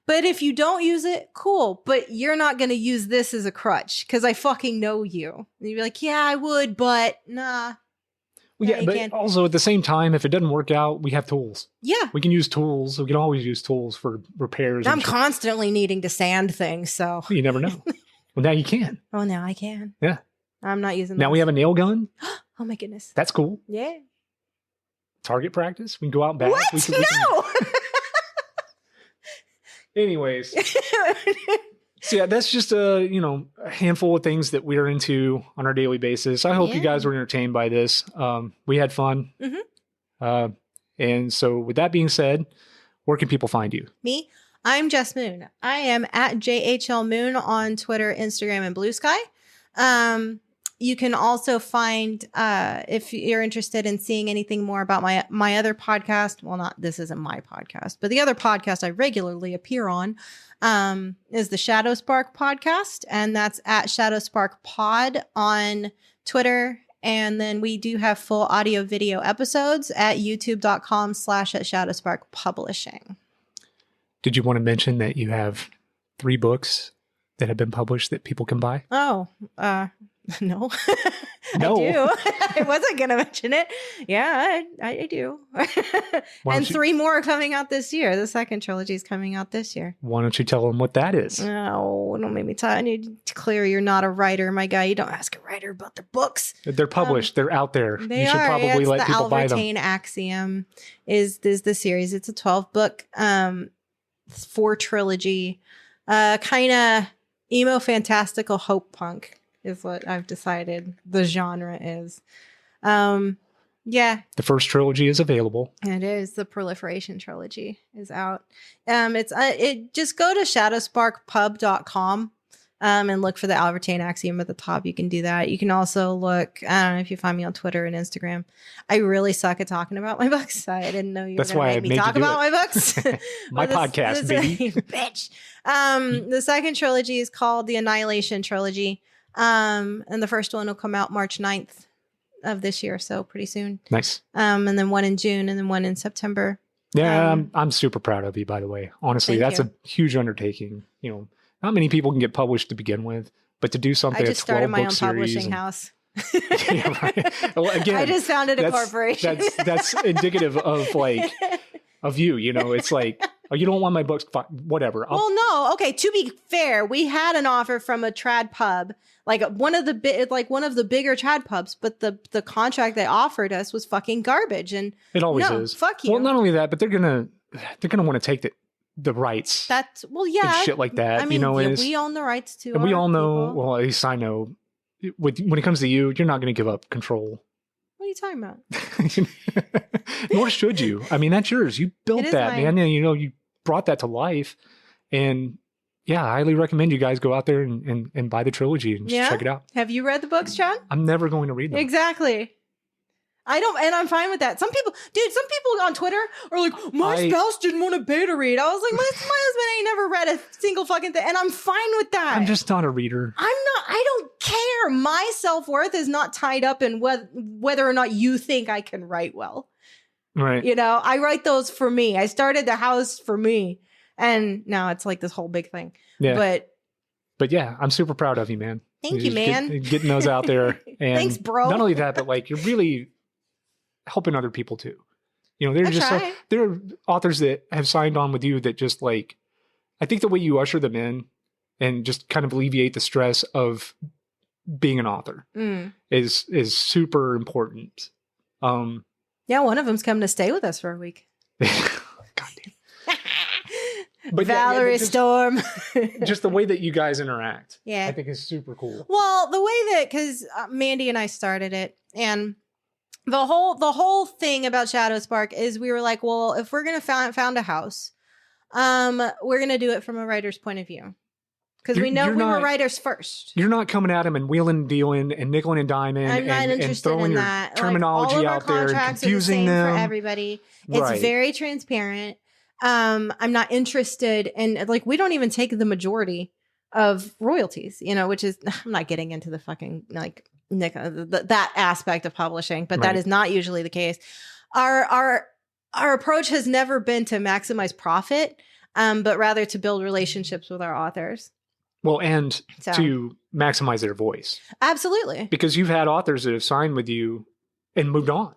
But if you don't use it, cool. But you're not going to use this as a crutch because I fucking know you. And you'd be like, yeah, I would, but nah. Well, Yeah, yeah, you but can. also at the same time, if it doesn't work out, we have tools. Yeah. We can use tools. We can always use tools for repairs. I'm and shit. constantly needing to sand things. So, You never know. Well, now you can. oh, now I can. Yeah. I'm not using Now we have a nail gun. Oh my goodness. That's cool. Yeah. Target practice. We can go out back. What? We can- No. Anyways, so yeah, that's just a handful of things that we're into on our daily basis. I hope you Yeah. guys were entertained by this. We had fun. Mhm. And so with that being said, where can people find you? Me, I'm Jess Moon. I am at JHL Moon on Twitter, Instagram, and Blue Sky. You can also find, if you're interested in seeing anything more about my other podcast. Well, this isn't my podcast, but the other podcast I regularly appear on is the Shadow Spark podcast, and that's at Shadow Spark Pod on Twitter. And then we do have full audio video episodes at youtube.com/@ShadowSpark Publishing. Did you want to mention that you have 3 books that have been published that people can buy? Oh, no. No. I do. I wasn't going to mention it. Yeah, I do. Why And don't you- 3 more are coming out this year. The second trilogy is coming out this year. Why don't you tell them what that is? No, don't make me tell. I need to clear you're not a writer, my guy. You don't ask a writer about their books. They're published. They're out there. They You should are. probably It's let the people buy them. Albertine Axiom is the series. It's a 12-book 4 trilogy. Kind of emo fantastical hope punk is what I've decided the genre is. Yeah, The first trilogy is available. it is. The Proliferation trilogy is out. It's just go to shadowsparkpub.com. and look for the Albertine axiom at the top. You can do that. You can also look, I don't know if you find me on Twitter and Instagram. I really suck at talking about my books. I didn't know you were going to make me talk about my books. My podcast, baby. Bitch. The second trilogy is called the Annihilation Trilogy. And the first one will come out March 9th of this year. So pretty soon. Nice. And then one in June and then one in September. Yeah, I'm super proud of you, by the way. Honestly, that's a huge undertaking. You know, not many people can get published to begin with, but to do something I just started my own publishing house. Yeah, right. Well, again, I just founded a corporation. That's indicative of like of you. You know, it's like, oh, you don't want my books, whatever. Well, no, okay. To be fair, we had an offer from a trad pub, like one of the bigger trad pubs, but the contract they offered us was fucking garbage, and it always is. Fuck you. Well, not only that, but they're gonna want to take the rights. That's and shit like that. I mean, you know, we own the rights to. And we all know. People. Well, at least I know. When it comes to you, you're not going to give up control. What are you talking about? Nor should you. I mean, that's yours. You built that, man. And, you know, you brought that to life. And yeah, I highly recommend you guys go out there and buy the trilogy and just check it out. Have you read the books, John? I'm never going to read them. Exactly. I don't, and I'm fine with that. Some people on Twitter are like, my spouse didn't want a beta read. I was like, my husband ain't never read a single fucking thing, and I'm fine with that. I'm just not a reader. I don't care. My self-worth is not tied up in whether or not you think I can write well. Right. You know, I write those for me. I started the house for me, and now it's like this whole big thing. Yeah. But yeah, I'm super proud of you, man. Thank you, man. Getting those out there. And thanks, bro. Not only that, but like you're really helping other people too. You know, there are authors that have signed on with you that just like, I think the way you usher them in and just kind of alleviate the stress of being an author is super important. Yeah, one of them's coming to stay with us for a week. God damn. But Valerie Storm. Just the way that you guys interact, I think is super cool. Well, the way that, because Mandy and I started it, and the whole thing about Shadow Spark is we were like, well, if we're gonna found a house, we're gonna do it from a writer's point of view, because we know we were writers first. You're not coming at them and wheeling and dealing and nickeling and diming. I'm not interested and throwing in your that. terminology like, all of out there and confusing them for everybody. It's very transparent. I'm not interested in, like, we don't even take the majority of royalties, you know, which is, I'm not getting into the fucking like that aspect of publishing, but that is not usually the case. Our approach has never been to maximize profit, but rather to build relationships with our authors. Well, and to maximize their voice. Absolutely. Because you've had authors that have signed with you and moved on.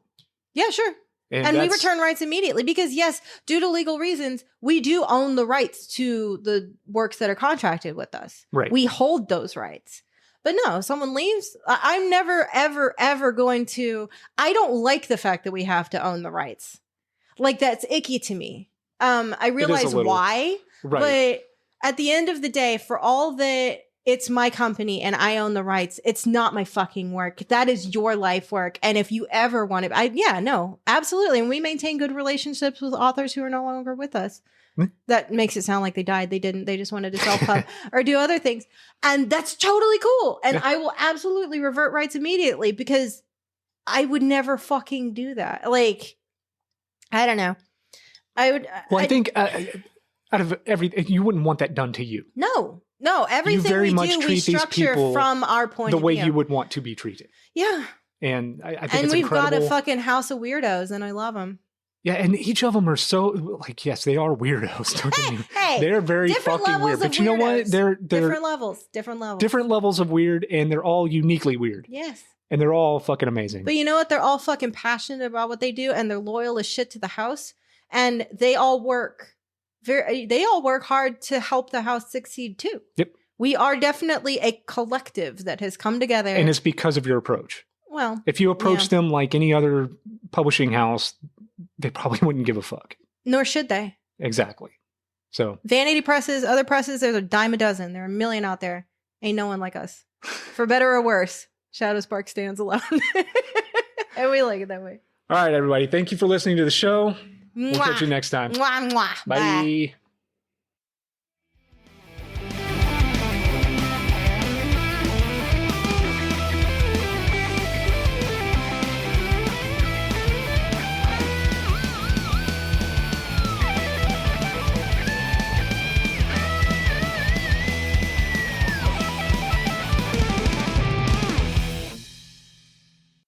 Yeah, sure. And we return rights immediately because, yes, due to legal reasons, we do own the rights to the works that are contracted with us. Right. We hold those rights. But no, someone leaves. I'm never, ever, ever going to. I don't like the fact that we have to own the rights. Like, that's icky to me. I realize why. Right. But at the end of the day, for all that it's my company and I own the rights, it's not my fucking work. That is your life work. And if you ever want to, absolutely. And we maintain good relationships with authors who are no longer with us. That makes it sound like they died. They didn't. They just wanted to self-pub or do other things. And that's totally cool. And I will absolutely revert rights immediately because I would never fucking do that. Like, I don't know. I would. Well, I think out of everything, you wouldn't want that done to you. No, everything we structure from our point of view. The way you would want to be treated. Yeah. And I think and it's we've incredible. got a fucking house of weirdos, and I love them. Yeah, and each of them are so, like, yes, they are weirdos. They're very fucking weird. But you know what? They're different levels. Different levels of weird, and they're all uniquely weird. Yes. And they're all fucking amazing. But you know what? They're all fucking passionate about what they do, and they're loyal as shit to the house. And they all work hard to help the house succeed too. Yep. We are definitely a collective that has come together. And it's because of your approach. Well, if you approach them like any other publishing house, they probably wouldn't give a fuck. Nor should they. Exactly. So vanity presses, other presses, there's a dime a dozen. There are a million out there. Ain't no one like us. For better or worse, Shadow Spark stands alone. And we like it that way. All right, everybody. Thank you for listening to the show. We'll catch you next time. Mwah, mwah. Bye. Bye.